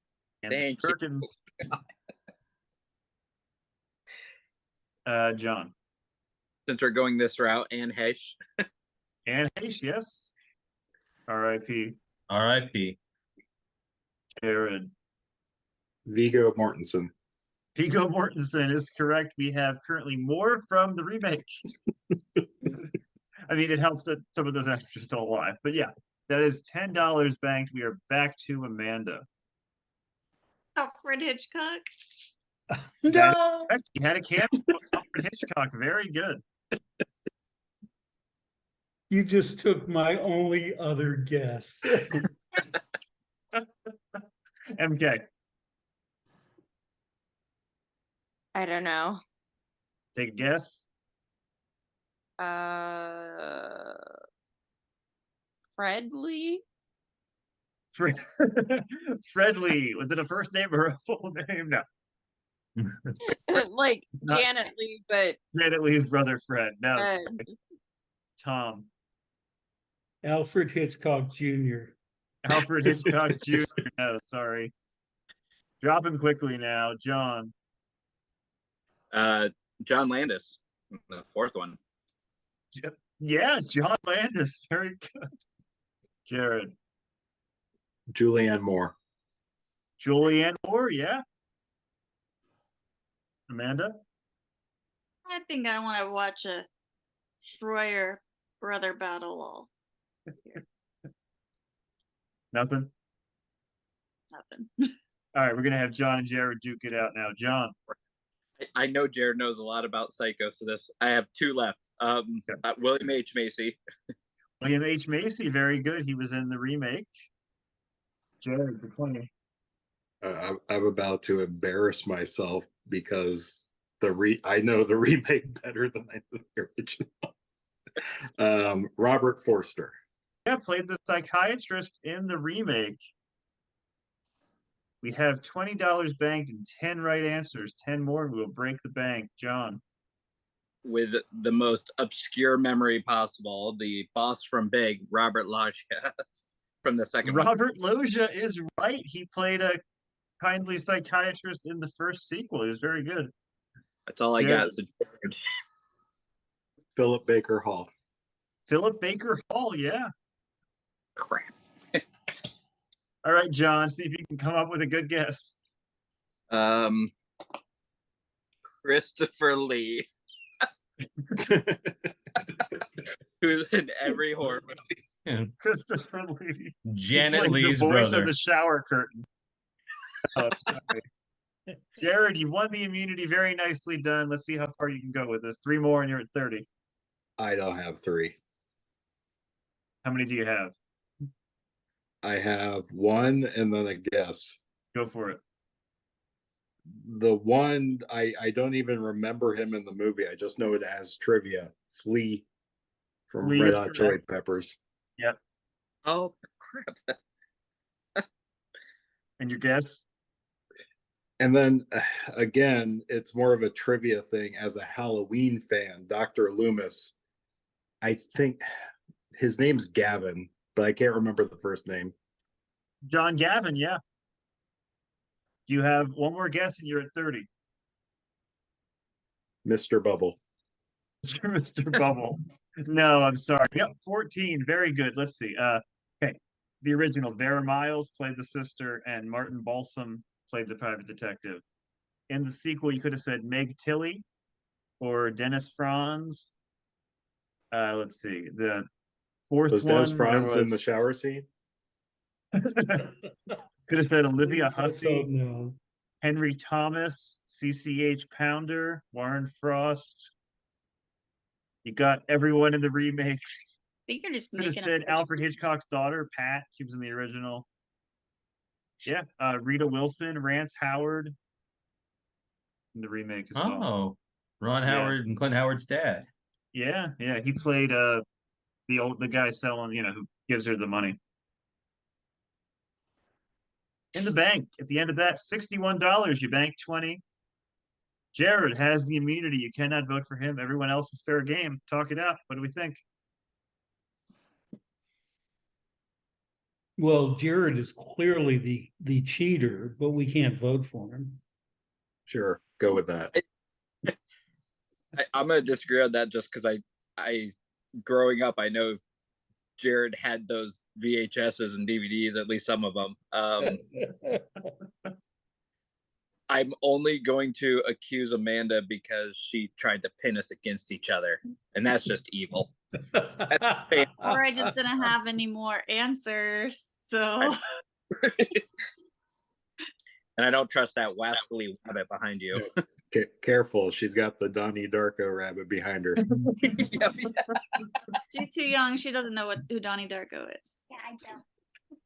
Anthony Thank you. Perkins. John. Since we're going this route, Anne Heche. Anne Heche, yes. R.I.P. R.I.P. Jared. Viggo Mortensen. Viggo Mortensen is correct. We have currently more from the remake. I mean, it helps that some of those actors are still alive. But yeah, that is $10 banked. We are back to Amanda. Alfred Hitchcock. No. He had a cameo with Alfred Hitchcock. Very good. You just took my only other guess. MK. I don't know. Take a guess. Fred Lee. Fred, Fred Lee. Was it a first name or a full name? No. Like Not- Janet Lee, but Janet Leigh's brother Fred. No. Fred. Tom. Alfred Hitchcock Jr. Alfred Hitchcock Jr. No, sorry. Dropping quickly now. John. John Landis, the fourth one. Yeah, John Landis. Very good. Jared. Julianne Moore. Julianne Moore, yeah. Amanda. I think I want to watch a Schroyer brother battle all. Nothing. Nothing. All right, we're gonna have John and Jared duke it out now. John. I know Jared knows a lot about Psycho, so I have two left. William H. Macy. William H. Macy, very good. He was in the remake. Jared for 20. I'm about to embarrass myself because I know the remake better than I know the original. Robert Forster. Yeah, played the psychiatrist in the remake. We have $20 banked and 10 right answers. 10 more, and we'll break the bank. John. With the most obscure memory possible, the boss from Big, Robert Loggia, from the second one. Robert Loggia is right. He played a kindly psychiatrist in the first sequel. He was very good. That's all I Jared. got. So Philip Baker Hall. Philip Baker Hall, yeah. crap. All right, John, see if you can come up with a good guess. Christopher Lee. Who's in every horror movie. Yeah. Christopher Lee. Janet He played Leigh's the voice brother. of the shower curtain. Oh, sorry. Jared, you won the immunity. Very nicely done. Let's see how far you can go with this. 3 more and you're at 30. I don't have 3. How many do you have? I have 1 and then a guess. Go for it. The one I don't even remember him in the movie. I just know it as trivia. Flea from Flea Red is Hot Chili correct. Peppers. Yep. Oh crap. And your guess? And then again, it's more of a trivia thing as a Halloween fan. Dr. Loomis, I think his name's Gavin, but I can't remember the first name. John Gavin, yeah. Do you have one more guess and you're at 30? Mr. Bubble. Mr. Bubble. No, I'm sorry. Yep, 14. Very good. Let's see. Okay. The original, Vera Miles played the sister, and Martin Balsam played the private detective. In the sequel, you could have said Meg Tilly or Dennis Franz. Let's see. The fourth Was one Des Franz in the was shower scene? could have said Olivia Let's Hussey, hope no. Henry Thomas, CCH Pounder, Warren Frost. You got everyone in the remake. I think you're just Could have making said up. Alfred Hitchcock's daughter, Pat. She was in the original. Yeah, Rita Wilson, Rance Howard in the remake as well. Oh, Ron Yeah. Howard and Clint Howard's dad. Yeah, he played the guy selling, who gives her the money. In the bank, at the end of that, $61. You bank 20. Jared has the immunity. You cannot vote for him. Everyone else is fair game. Talk it out. What do we think? Well, Jared is clearly the cheater, but we can't vote for him. Sure, go with that. I'm gonna disagree on that just because I growing up, I know Jared had those VHSs and DVDs, at least some of them. I'm only going to accuse Amanda because she tried to pin us against each other, and that's just evil. Or I just didn't have any more answers. So And I don't trust that wascally rabbit behind you. Careful, she's got the Donnie Darko rabbit behind her. she's too young. She doesn't know who Donnie Darko is. Yeah, I don't.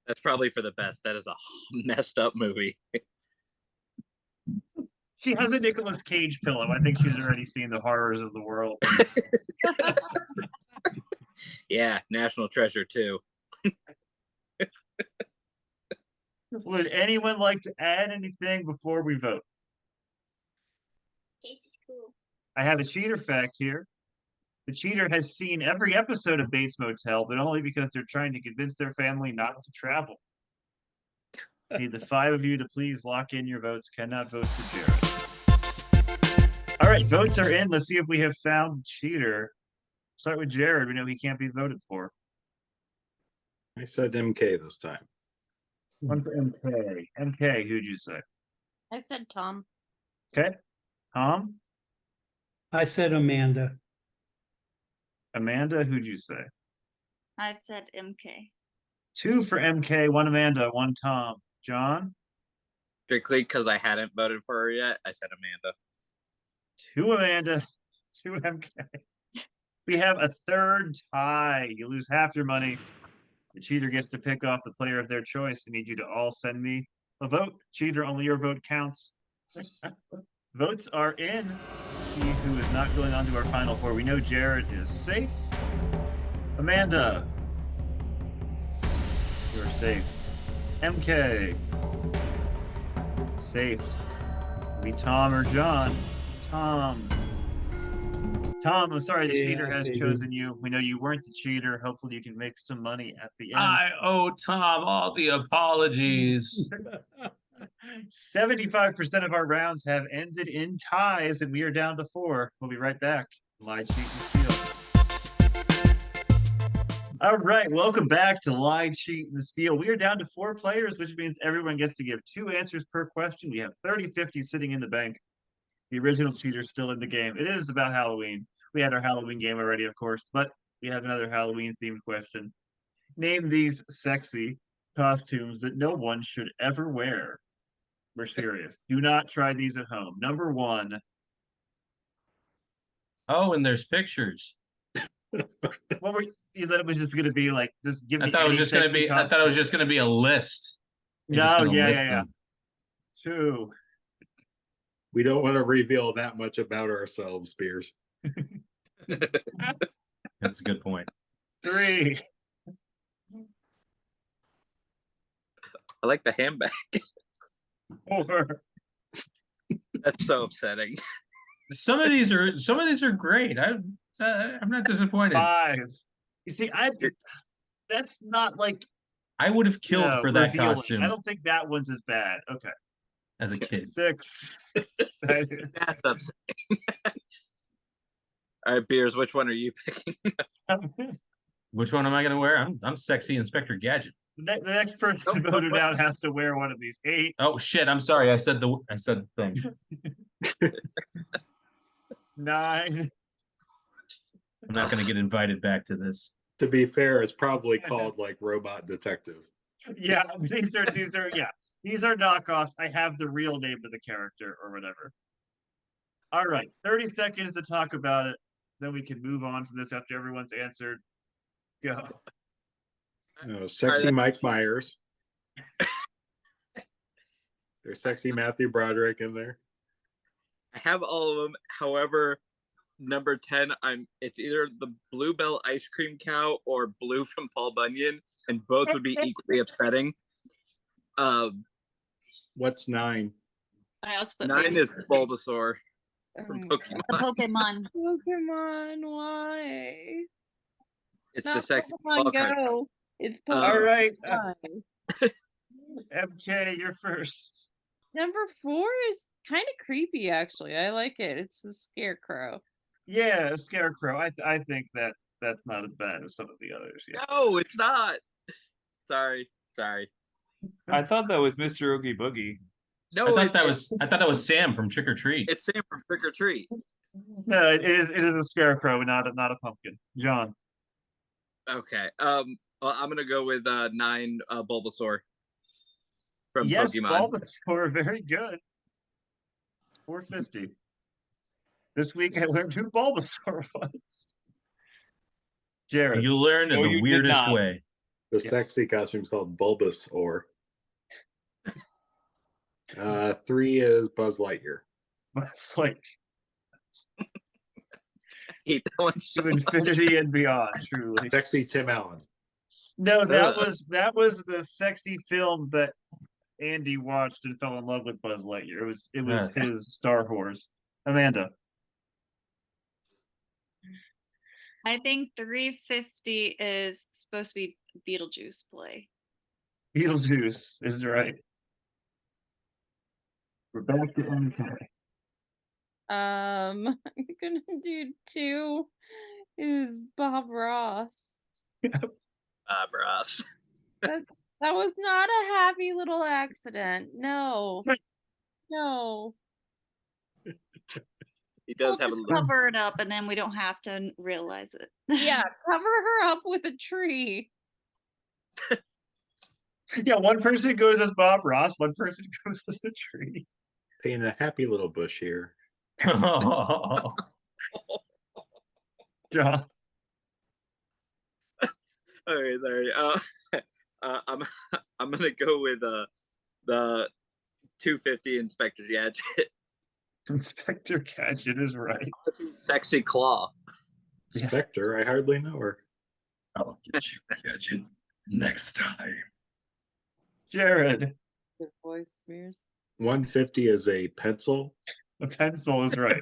That's probably for the best. That is a messed up movie. She has a Nicolas Cage pillow. I think she's already seen the horrors of the world. Yeah, National Treasure too. Would anyone like to add anything before we vote? Cage is cool. I have a cheater fact here. The cheater has seen every episode of Bates Motel, but only because they're trying to convince their family not to travel. Need the 5 of you to please lock in your votes. Cannot vote for Jared. All right, votes are in. Let's see if we have found the cheater. Start with Jared. We know he can't be voted for. I said MK this time. One for MK. MK, who'd you say? I said Tom. Okay. Tom? I said Amanda. Amanda, who'd you say? I said MK. 2 for MK, 1 Amanda, 1 Tom. John? Strictly because I hadn't voted for her yet, I said Amanda. 2 Amanda, 2 MK. We have a third tie. You lose half your money. The cheater gets to pick off the player of their choice. I need you to all send me a vote. Cheater, only your vote counts. Votes are in. See who is not going on to our final 4. We know Jared is safe. Amanda, you're safe. MK, safe. Be Tom or John. Tom, I'm sorry, the cheater has chosen you. We know you weren't the cheater. Hopefully you can make some money at the end. I owe Tom all the apologies. 75% of our rounds have ended in ties, and we are down to 4. We'll be right back. Lie, cheat, and steal. All right, welcome back to Lie, Cheat, and Steal. We are down to 4 players, which means everyone gets to give 2 answers per question. We have 30-50 sitting in the bank. The original cheater's still in the game. It is about Halloween. We had our Halloween game already, of course, but we have another Halloween-themed question. Name these sexy costumes that no one should ever wear. We're serious. Do not try these at home. Number 1. Oh, and there's pictures. What were you thought it was just going to be like? Just give me. I thought it was any just going to sexy be. I thought it was costume. just going to be a list. You're just No, gonna yeah, list yeah. them. 2. We don't want to reveal that much about ourselves, Spears. That's a good point. 3. I like the handbag. 4. That's so upsetting. Some of these are great. I'm not disappointed. 5. You see, that's not like I would have killed for that revealing. costume I don't think that one's as bad. Okay. as a kid. 6. That's upsetting. All right, Beers, which one are you picking? Which one am I going to wear? I'm sexy Inspector Gadget. The next person voted out has to wear one of these 8. Oh shit! I'm sorry. I said the thing. 9. I'm not going to get invited back to this. To be fair, it's probably called like Robot Detective. Yeah, these are knockoffs. I have the real name of the character or whatever. All right, 30 seconds to talk about it. Then we can move on from this after everyone's answered. Go. Sexy Mike Myers. There's sexy Matthew Broderick in there. I have all of them. However, number 10, it's either the Bluebell ice cream cow or Blue from Paul Bunyan, and both would be equally upsetting. What's 9? I also put 9 baby is squirrel. Bulbasaur from Pokemon. The Pokemon. Pokemon, why? It's Not the sexy Pokemon ball card. Go. It's Uh, All Pokemon. right, Why? MK, you're first. Number 4 is kind of creepy, actually. I like it. It's the Scarecrow. Yeah, a Scarecrow. I think that's not as bad as some of the others. Yeah. No, it's not. Sorry. I thought that was Mr. Oogie Boogie. No, I thought that was Sam from Trick or Treat. it's Sam from Trick or Treat. No, it is a Scarecrow, not a pumpkin. John. Okay. Well, I'm gonna go with 9 Bulbasaur from Yes, Pokemon. Bulbasaur, very good. 450. This week I learned who Bulbasaur was. Jared. You learned in No, the you did weirdest not. way. The Yes. sexy costume is called Bulbasaur. 3 is Buzz Lightyear. It's like Hate that one so to infinity and beyond, truly. Sexy Tim Allen. No, that Ugh. was the sexy film that Andy watched and fell in love with Buzz Lightyear. It was his Star Wars. Amanda. I think 350 is supposed to be Beetlejuice play. Beetlejuice is right. We're back to MK. I'm gonna do 2 is Bob Ross. Ross. That was not a happy little accident. No. No. He does We'll have a just little. cover it up and then we don't have to realize it. Yeah, cover her up with a tree. Yeah, one person goes as Bob Ross, one person goes as the tree. Paint a happy little bush here. John. Okay, sorry. I'm gonna go with the 250 Inspector Gadget. Inspector Gadget is right. Sexy Claw. Yeah. Spectre, I hardly know her. I'll get you, Gadget, next time. Jared. The voice smears. 150 is a pencil. A pencil is right.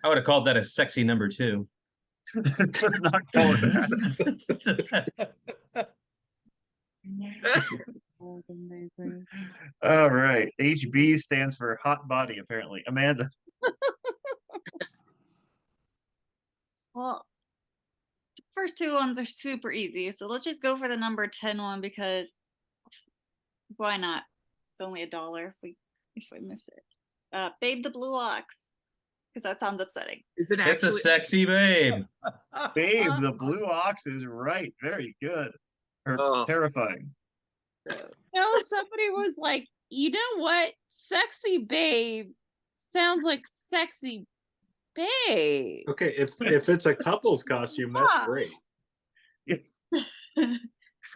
I would have called that a sexy number 2. Does not call it that. Oh, amazing. All right. HB stands for hot body, apparently. Amanda. Well, the first 2 ones are super easy. So let's just go for the number 10 one because why not? It's only $1 if we miss it. Babe the Blue Ox. Because that sounds upsetting. Is it It's a actually? sexy babe. Babe, the blue ox is right. Very good. Or Oh. terrifying. No, somebody was like, you know what? Sexy babe sounds like sexy babe. Okay, if it's a couple's costume, that's Yeah. great.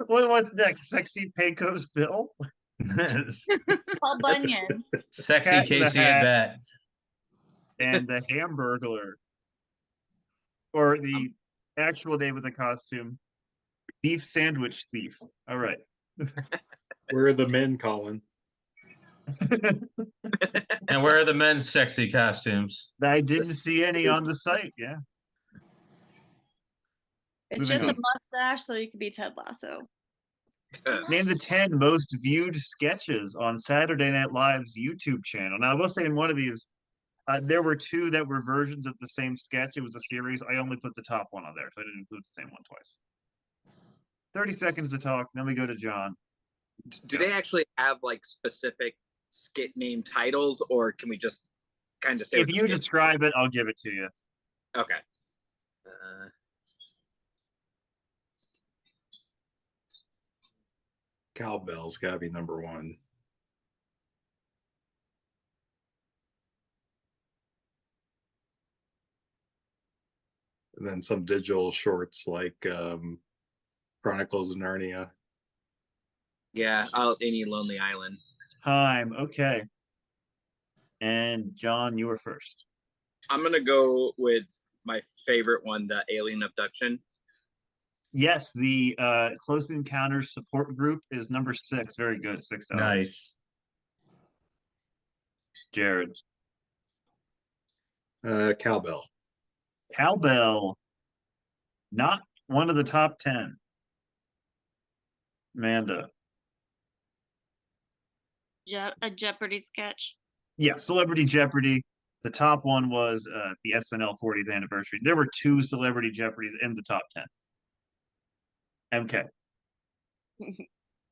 What's next? Sexy Pecos Bill? Paul Bunyan. Sexy Cat in the Casey Hat. at bat. And the Hamburglar. Or the actual name of the costume. Beef Sandwich Thief. All right. Where are the men, Colin? And where are the men's sexy costumes? I didn't see any on the site. Yeah. It's Moving just a on. mustache, so you could be Ted Lasso. Name the 10 most viewed sketches on Saturday Night Live's YouTube channel. Now, I will say in one of these, there were 2 that were versions of the same sketch. It was a series. I only put the top one on there, so I didn't include the same one twice. 30 seconds to talk. Then we go to John. Do they actually have like specific skit name titles, or can we just kind of say? If what the you skit- describe it, I'll give it to you. Okay. Cowbell's got to be number 1. And then some digital shorts like Chronicles of Narnia. Yeah, any Lonely Island. Time. Okay. And John, you were first. I'm gonna go with my favorite one, the Alien Abduction. Yes, the Close Encounters support group is number 6. Very good. $6. Nice. Jared. Cowbell. Cowbell. Not one of the top 10. Amanda. A Jeopardy sketch. Yeah, Celebrity Jeopardy. The top one was the SNL 40th anniversary. There were 2 Celebrity Jeopardies in the top 10. MK.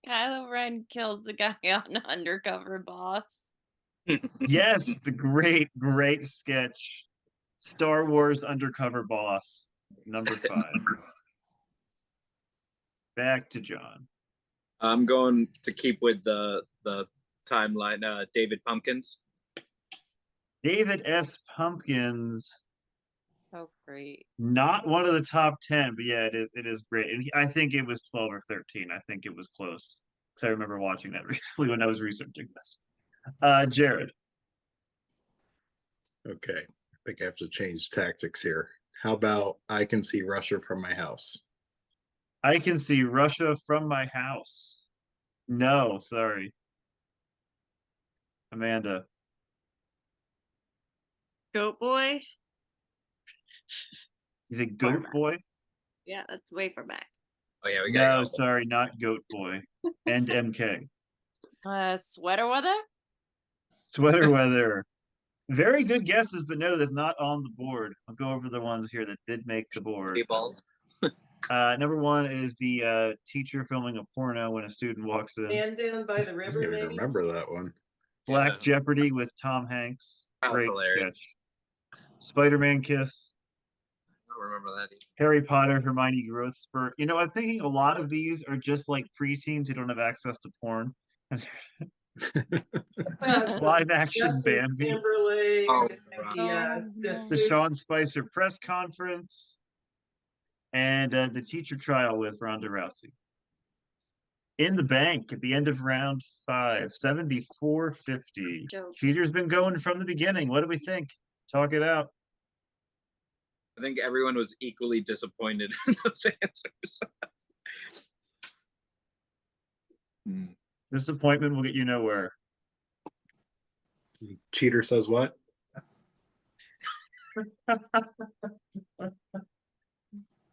Kylo Ren kills the guy on Undercover Boss. Yes, the great sketch. Star Wars Undercover Boss, number 5. Back to John. I'm going to keep with the timeline. David Pumpkins. David S. Pumpkins. So great. Not one of the top 10, but yeah, it is great. And I think it was 12 or 13. I think it was close. Because I remember watching that recently when I was researching this. Jared. Okay. I think I have to change tactics here. How about I Can See Russia from My House? I Can See Russia from My House. No, sorry. Amanda. Goat Boy. Is it Goat Boy? Yeah, that's way far back. Oh yeah, we No, got sorry, not Goat Boy. And MK. Sweater Weather. Sweater Weather. Very good guesses, but no, that's not on the board. I'll go over the ones here that did make the board. balls. Number 1 is the teacher filming a porno when a student walks in. Man Down by the I River, don't even maybe? remember that one. Black Yeah. Jeopardy with Tom Hanks. That was Great hilarious. sketch. Spider-Man Kiss. I don't remember that either. Harry Potter, Hermione Growth Spurt. You know, I'm thinking a lot of these are just like preteens who don't have access to porn. Live action Justin Bambi. Timberlake. Oh, The The suit. Sean Spicer press conference. And the teacher trial with Ronda Rousey. In the bank at the end of round 5, 74.50. Joke. Cheater's been going from the beginning. What do we think? Talk it out. I think everyone was equally disappointed in those answers. Disappointment will get you nowhere. Cheater says what?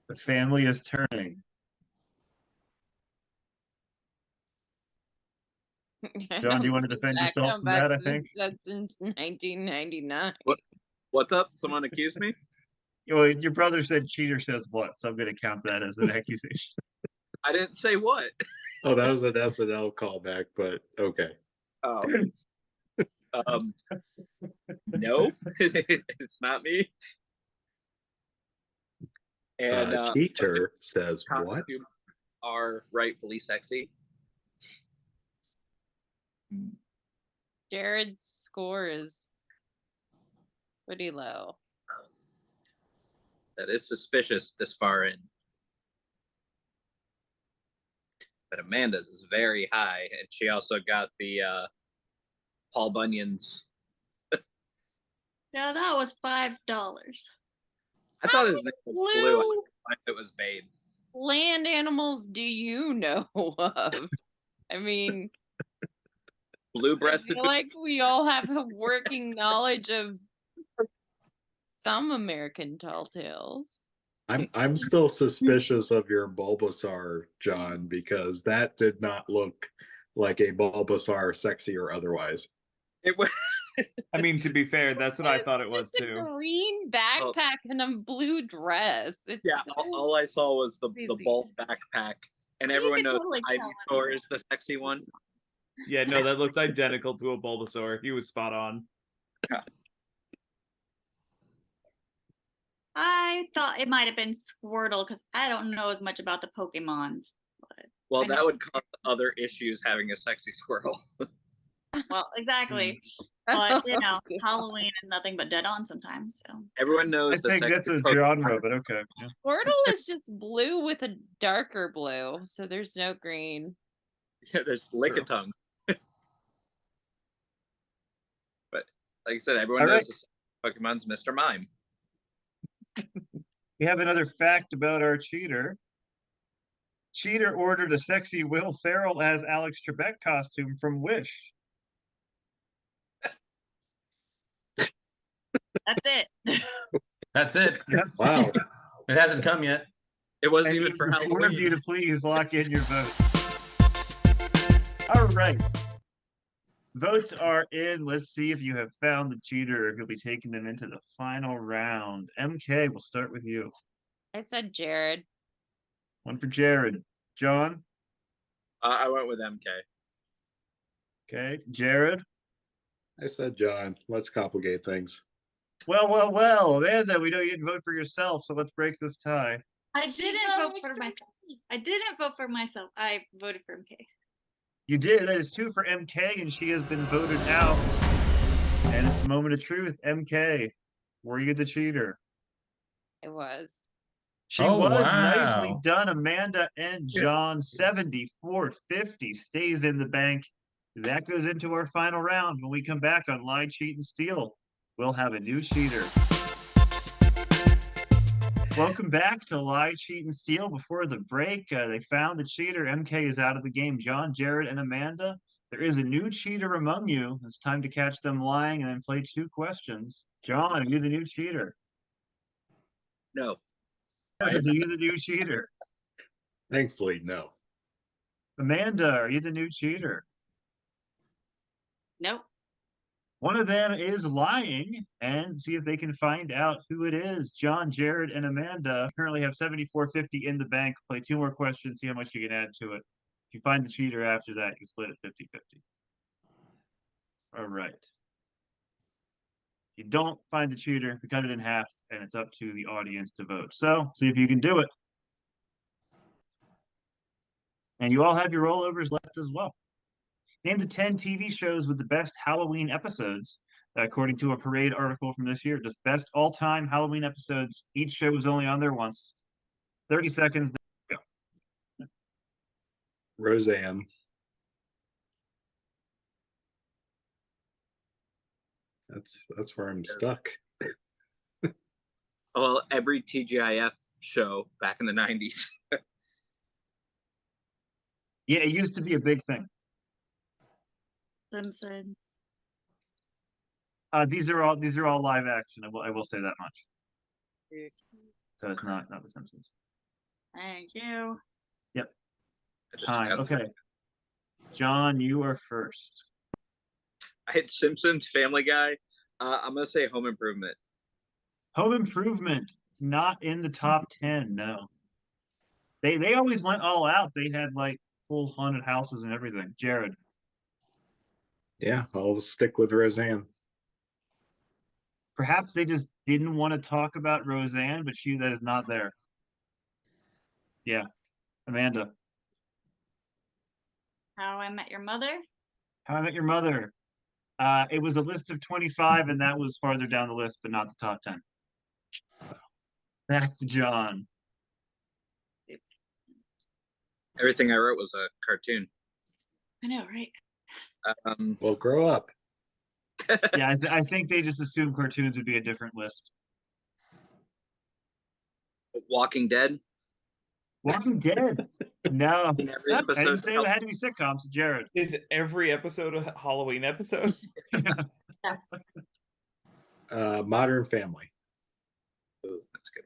The family is turning. John, do you want to defend yourself from that, I think? That's since 1999. What's up? Someone accused me? Well, your brother said cheater says what, so I'm going to count that as an accusation. I didn't say what. Oh, that was an SNL callback, but okay. Oh. No, it's not me. And Cheater says what? costumes are rightfully sexy. Jared's score is pretty low. That is suspicious this far in. But Amanda's is very high, and she also got the Paul Bunyan's. Yeah, that was $5. I thought his name was Blue. Blue I thought it was Babe. land animals do you know of? I mean, I Blue-breasted. feel like we all have a working knowledge of some American tall tales. I'm still suspicious of your Bulbasaur, John, because that did not look like a Bulbasaur, sexy or otherwise. It was. I mean, to be fair, that's what I It's thought it was just a too. green backpack and a blue dress. It's Yeah, so all I saw was the crazy. bulk backpack, and You everyone could knows totally tell Ivysaur when is the sexy one. Yeah, no, that looks identical to a Bulbasaur. He was spot on. I thought it might have been Squirtle because I don't know as much about the Pokemons. Well, I know. that would cause other issues having a sexy squirrel. Well, exactly. But you know, Halloween is nothing but dead on sometimes. So Everyone I knows the think that's sexy a Pokemon. genre, but okay. Yeah. Squirtle is just blue with a darker blue, so there's no green. Yeah, there's Lickitung. But like I said, everyone All knows right. the sexy Pokemon's Mr. Mime. We have another fact about our cheater. Cheater ordered a sexy Will Ferrell as Alex Trebek costume from Wish. That's it. That's it. Wow. It hasn't come yet. It wasn't I even need for the four of you Halloween. to please lock in your vote. All right. Votes are in. Let's see if you have found the cheater, if you'll be taking them into the final round. MK, we'll start with you. I said Jared. One for Jared. John? I went with MK. Okay. Jared? I said John. Let's complicate things. Well. Amanda, we know you didn't vote for yourself, so let's break this tie. I didn't vote for myself. I didn't vote for myself. I voted for MK. You did. That is 2 for MK, and she has been voted out. And it's the moment of truth. MK, were you the cheater? It was. She Oh, was. Nicely wow. done, Amanda and John. 74.50 stays in the bank. That goes into our final round. When we come back on Lie, Cheat, and Steal, we'll have a new cheater. Welcome back to Lie, Cheat, and Steal. Before the break, they found the cheater. MK is out of the game. John, Jared, and Amanda, there is a new cheater among you. It's time to catch them lying and then play 2 questions. John, are you the new cheater? No. Are you the new cheater? Thankfully, no. Amanda, are you the new cheater? Nope. One of them is lying, and see if they can find out who it is. John, Jared, and Amanda currently have 74.50 in the bank. Play 2 more questions, see how much you can add to it. If you find the cheater after that, you split it 50-50. All right. If you don't find the cheater, we cut it in half, and it's up to the audience to vote. So, see if you can do it. And you all have your rollovers left as well. Name the 10 TV shows with the best Halloween episodes, according to a Parade article from this year. Just best all-time Halloween episodes. Each show was only on there once. 30 seconds. Go. Roseanne. That's where I'm stuck. Well, every TGIF show back in the 90s. Yeah, it used to be a big thing. Simpsons. These are all live action. I will say that much. So it's not The Simpsons. Thank you. Yep. I just Time. got Okay. John, you are first. I had Simpsons, Family Guy. I'm gonna say Home Improvement. Home Improvement, not in the top 10. No. They always went all out. They had like full haunted houses and everything. Jared. Yeah, I'll stick with Roseanne. Perhaps they just didn't want to talk about Roseanne, but that is not there. Yeah. Amanda. How I Met Your Mother. How I Met Your Mother. It was a list of 25, and that was farther down the list, but not the top 10. Back to John. Everything I wrote was a cartoon. I know, right? Well, grow up. Yeah, I think they just assumed cartoons would be a different list. Walking Dead. Walking Dead. No. In every I didn't episode. say it had to be sitcoms. Jared. Is every episode a Halloween episode? Yes. Modern Family. Ooh, that's a good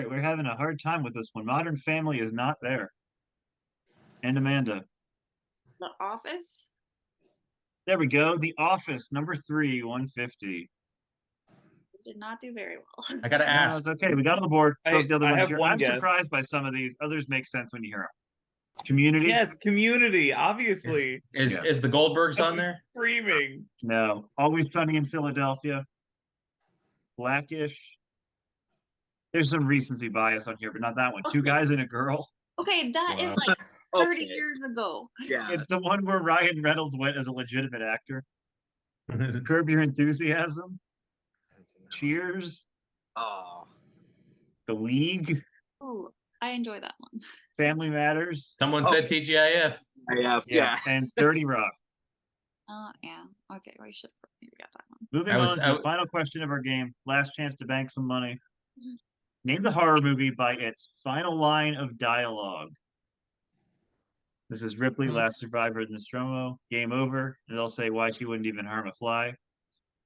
one. We're having a hard time with this one. Modern Family is not there. And Amanda. The Office. There we go. The Office, number 3, 150. Did not do very well. I gotta No, ask. it's okay. We got on the board. Both the other I ones have here. one I'm guess. surprised by some of these. Others make sense when you hear them. Community? Yes, Community, obviously. Is the Goldbergs on there? Screaming. No. Always Sunny in Philadelphia. Blackish. There's some recency bias on here, but not that one. Two Guys and a Girl. Okay, that is Wow. like 30 Okay. years ago. Yeah. It's the one where Ryan Reynolds went as a legitimate actor. Curb Your Enthusiasm. Cheers. Oh. The League. Oh, I enjoy that one. Family Matters. Someone Oh. said TGIF. Yeah. And 30 Rock. Yeah. Okay, we should maybe got that one. Moving I was- on to I the w- final question of our game. Last chance to bank some money. Name the horror movie by its final line of dialogue. This is Ripley, last survivor in Nostromo. Game over. And they'll say why she wouldn't even harm a fly.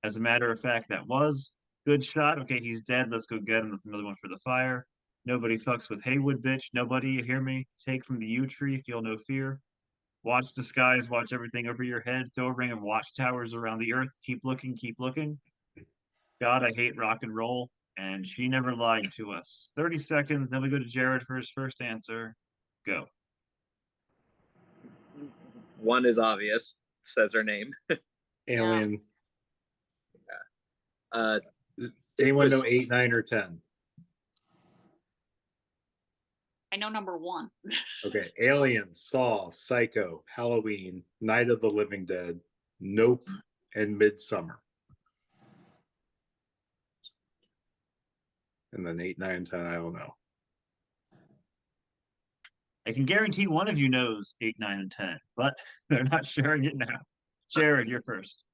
As a matter of fact, that was. Good shot. Okay, he's dead. Let's go get him. That's another one for the fire. Nobody fucks with Haywood, bitch. Nobody, you hear me? Take from the yew tree, feel no fear. Watch the skies, watch everything over your head. Throw a ring of watchtowers around the earth. Keep looking, keep looking. God, I hate rock and roll. And she never lied to us. 30 seconds, then we go to Jared for his first answer. Go. One is obvious. Says her name. Alien. was- Anyone know 8, 9, or 10? I know number 1. Okay. Alien, Saw, Psycho, Halloween, Night of the Living Dead, Nope, and Midsummer. And then 8, 9, 10, I don't know. I can guarantee one of you knows 8, 9, and 10, but they're not sharing it now. Jared, you're first.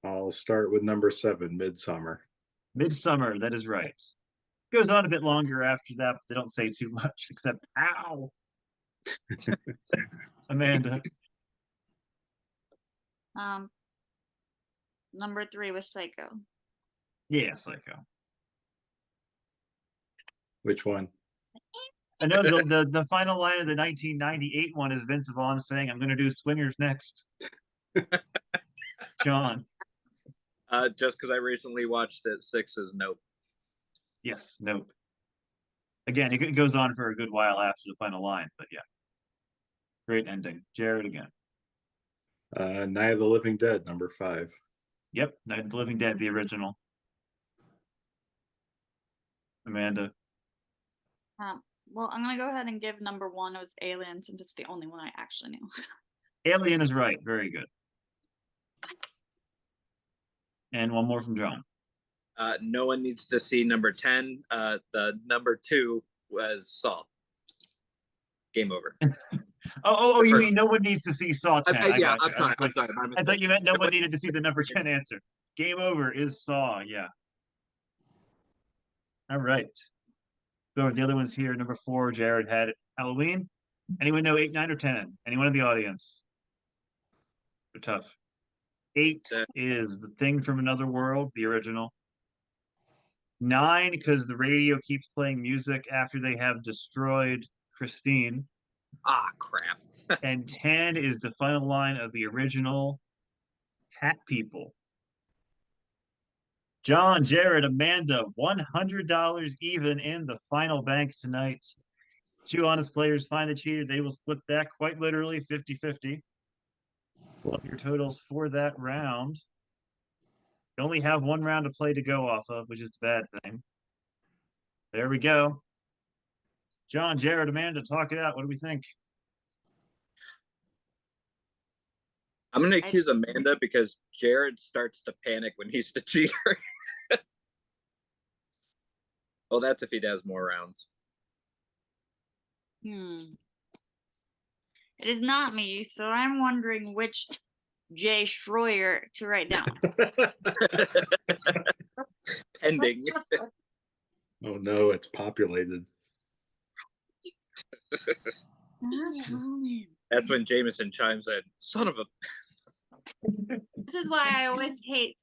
I'll start with number 7, Midsummer. Midsummer, that is right. Goes on a bit longer after that, but they don't say too much except ow. Amanda. Number 3 was Psycho. Yeah, Psycho. Which one? I know the final line of the 1998 one is Vince Vaughn saying, "I'm going to do Swingers next." John. Just because I recently watched it, 6 is Nope. Yes, Nope. Again, it goes on for a good while after the final line, but yeah. Great ending. Jared again. Night of the Living Dead, number 5. Yep, Night of the Living Dead, the original. Amanda. Well, I'm gonna go ahead and give number 1 was Alien since it's the only one I actually knew. Alien is right. Very good. And one more from John. No one needs to see number 10. The number 2 was Saw. Game over. Oh, you mean no one needs to see Saw 10. I Yeah, got you. I'm sorry. I thought you meant no one needed to see the number 10 answer. Game over is Saw, yeah. All right. So the other ones here. Number 4, Jared had Halloween. Anyone know 8, 9, or 10? Anyone in the audience? They're tough. 8 is The Thing from Another World, the original. 9, because the radio keeps playing music after they have destroyed Christine. Ah, crap. And 10 is the final line of the original Cat People. John, Jared, Amanda, $100 even in the final bank tonight. 2 honest players find the cheater. They will split that quite literally 50-50. Love your totals for that round. You only have 1 round to play to go off of, which is the bad thing. There we go. John, Jared, Amanda, talk it out. What do we think? I'm going to accuse Amanda because Jared starts to panic when he's the cheater. Well, that's if he does more rounds. It is not me, so I'm wondering which Jay Schroyer to write down. Pending. Oh no, it's populated. That's when Jameson chimes in. Son of a. This is why I always hate.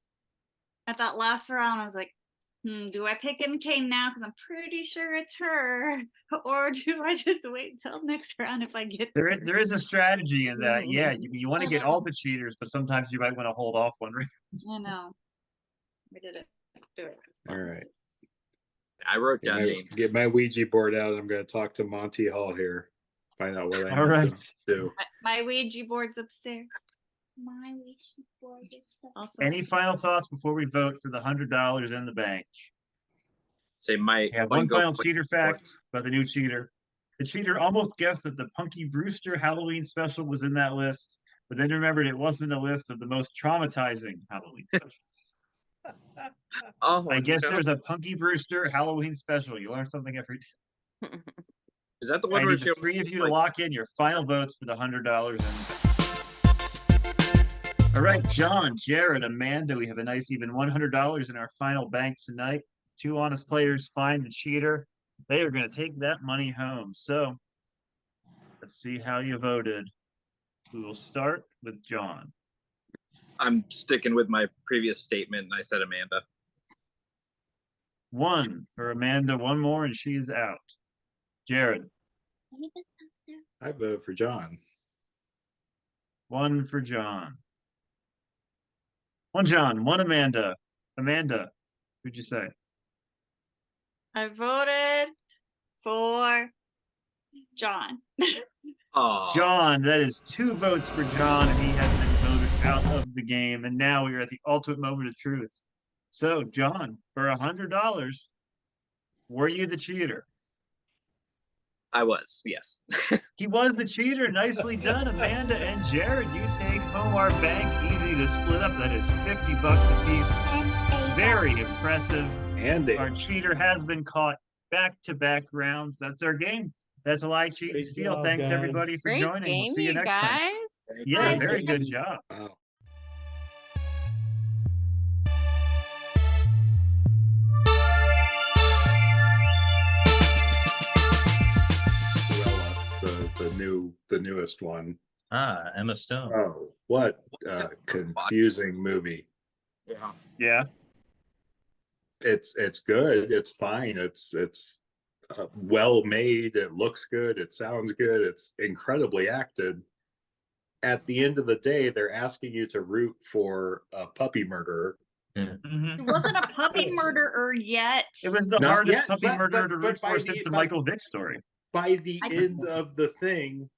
At that last round, I was like, do I pick MK now because I'm pretty sure it's her, or do I just wait till next round if I get there is a strategy in that. Yeah, you want to get all the cheaters, but sometimes you might want to hold off one round. I know. We did it. Do it. All right. I wrote down names. Get my Ouija board out. I'm going to talk to Monty Hall here. Find out what I All need right. to do. My Ouija board's upstairs. My Ouija board is also. Any final thoughts before we vote for the $100 in the bank? Say my. We have one final cheater fact about the new cheater. The cheater almost guessed that the Punky Brewster Halloween special was in that list, but then remembered it wasn't in the list of the most traumatizing Halloween specials. Oh, I guess no. there's a Punky Brewster Halloween special. You learn something every day. Is that the one I where need she the 3 of you to lock in your final votes for the $100 in. All right, John, Jared, Amanda, we have a nice even $100 in our final bank tonight. 2 honest players find the cheater. They are going to take that money home. So let's see how you voted. We will start with John. I'm sticking with my previous statement, and I said Amanda. 1 for Amanda. One more, and she's out. Jared. I vote for John. 1 for John. 1 John, 1 Amanda. Amanda, who'd you say? I voted for John. Oh, John, that is 2 votes for John, and he has been voted out of the game. And now we are at the ultimate moment of truth. So, John, for $100, were you the cheater? I was, yes. He was the cheater. Nicely done, Amanda and Jared. You take home our bank. Easy to split up. That is $50 a piece. Very impressive. And Our cheater has been caught back-to-back rounds. That's our game. That's a lie, cheat, and Great steal. job, Thanks guys. everybody for Great joining. We'll game, see you you next time. guys. Yeah, Bye. very good job. wow. Cruella, the newest one. Ah, Emma Stone. Oh, what confusing movie. Yeah. Yeah. It's good. It's fine. It's well made. It looks good. It sounds good. It's incredibly acted. At the end of the day, they're asking you to root for a puppy murderer. It wasn't a puppy murderer yet. It was the Not hardest yet, puppy but- murderer but- to but root by for the- since the by- Michael Vick story. By the I end of the thing,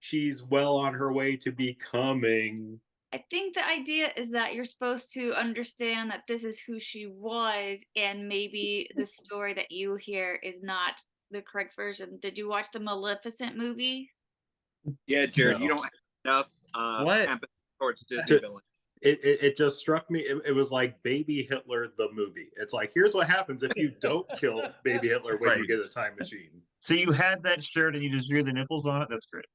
she's well on her way to becoming. I think the idea is that you're supposed to understand that this is who she was, and maybe the story that you hear is not the correct version. Did you watch the Maleficent movie? Yeah, Jared, No. you don't have enough What? empathy towards Disney villains. It just struck me. It was like Baby Hitler the movie. It's like, here's what happens if you don't kill Baby Hitler when you Right. get a time machine. So you had that shirt and you just drew the nipples on it? That's great.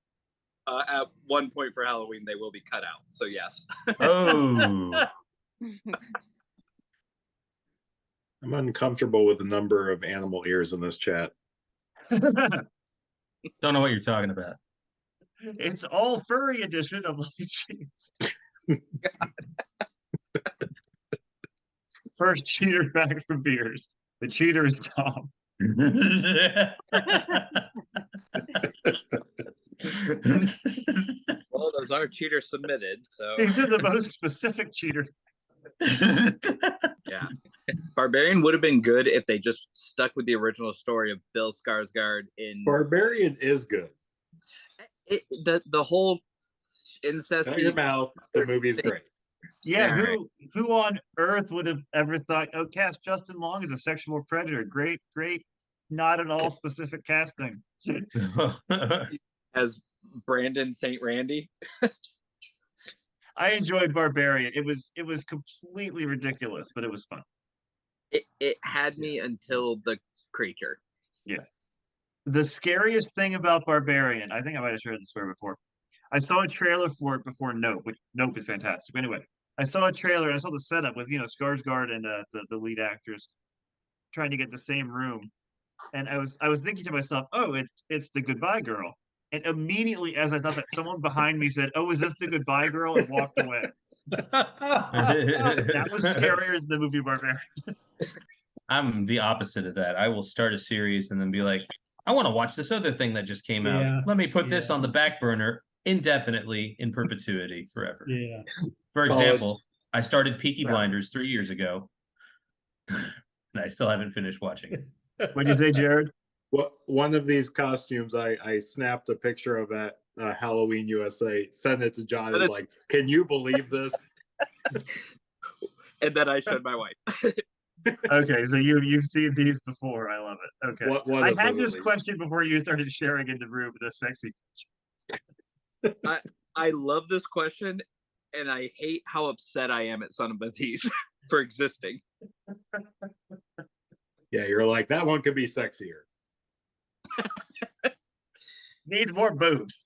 At one point for Halloween, they will be cut out. So yes. Oh, I'm uncomfortable with the number of animal ears in this chat. don't know what you're talking about. It's all furry edition of Lucky Cheats. First cheater fact from Beers. The cheater is Tom. Well, those are cheaters submitted. So These are the most specific cheater. yeah. Barbarian would have been good if they just stuck with the original story of Bill Skarsgård in Barbarian is good. the whole incest. Shut your mouth. The movie's great. Yeah, Yeah, who on earth would have ever thought, oh, cast Justin Long as a sexual predator? Great, not at all specific casting. As Brandon St. Randy. I enjoyed Barbarian. It was completely ridiculous, but it was fun. It had me until the creature. Yeah. The scariest thing about Barbarian, I think I might have shared this story before. I saw a trailer for it before Nope, which Nope is fantastic. But anyway, I saw a trailer and I saw the setup with Skarsgård and the lead actors trying to get the same room, and I was thinking to myself, oh, it's the Goodbye Girl, and immediately as I thought that, someone behind me said, oh, is this the Goodbye Girl, and walked away. That was scarier than the movie Barbarian. I'm the opposite of that. I will start a series and then be like, I want to watch this other thing that just came out. Yeah, Let me put this yeah. on the back burner indefinitely, in perpetuity, forever. Yeah. For example, I started Peaky Yeah. Blinders 3 years ago, and I still haven't finished watching it. What'd you say, Jared? One of these costumes, I snapped a picture of at Halloween USA, sent it to John. And was like, can you believe this? And then I showed my wife. Okay, so you've seen these before. I love it. Okay. One I of had them, this at least. question before you started sharing in the room the sexy. I love this question, and I hate how upset I am at Son of Batiste for existing. Yeah, you're like, that one could be sexier. Needs more boobs.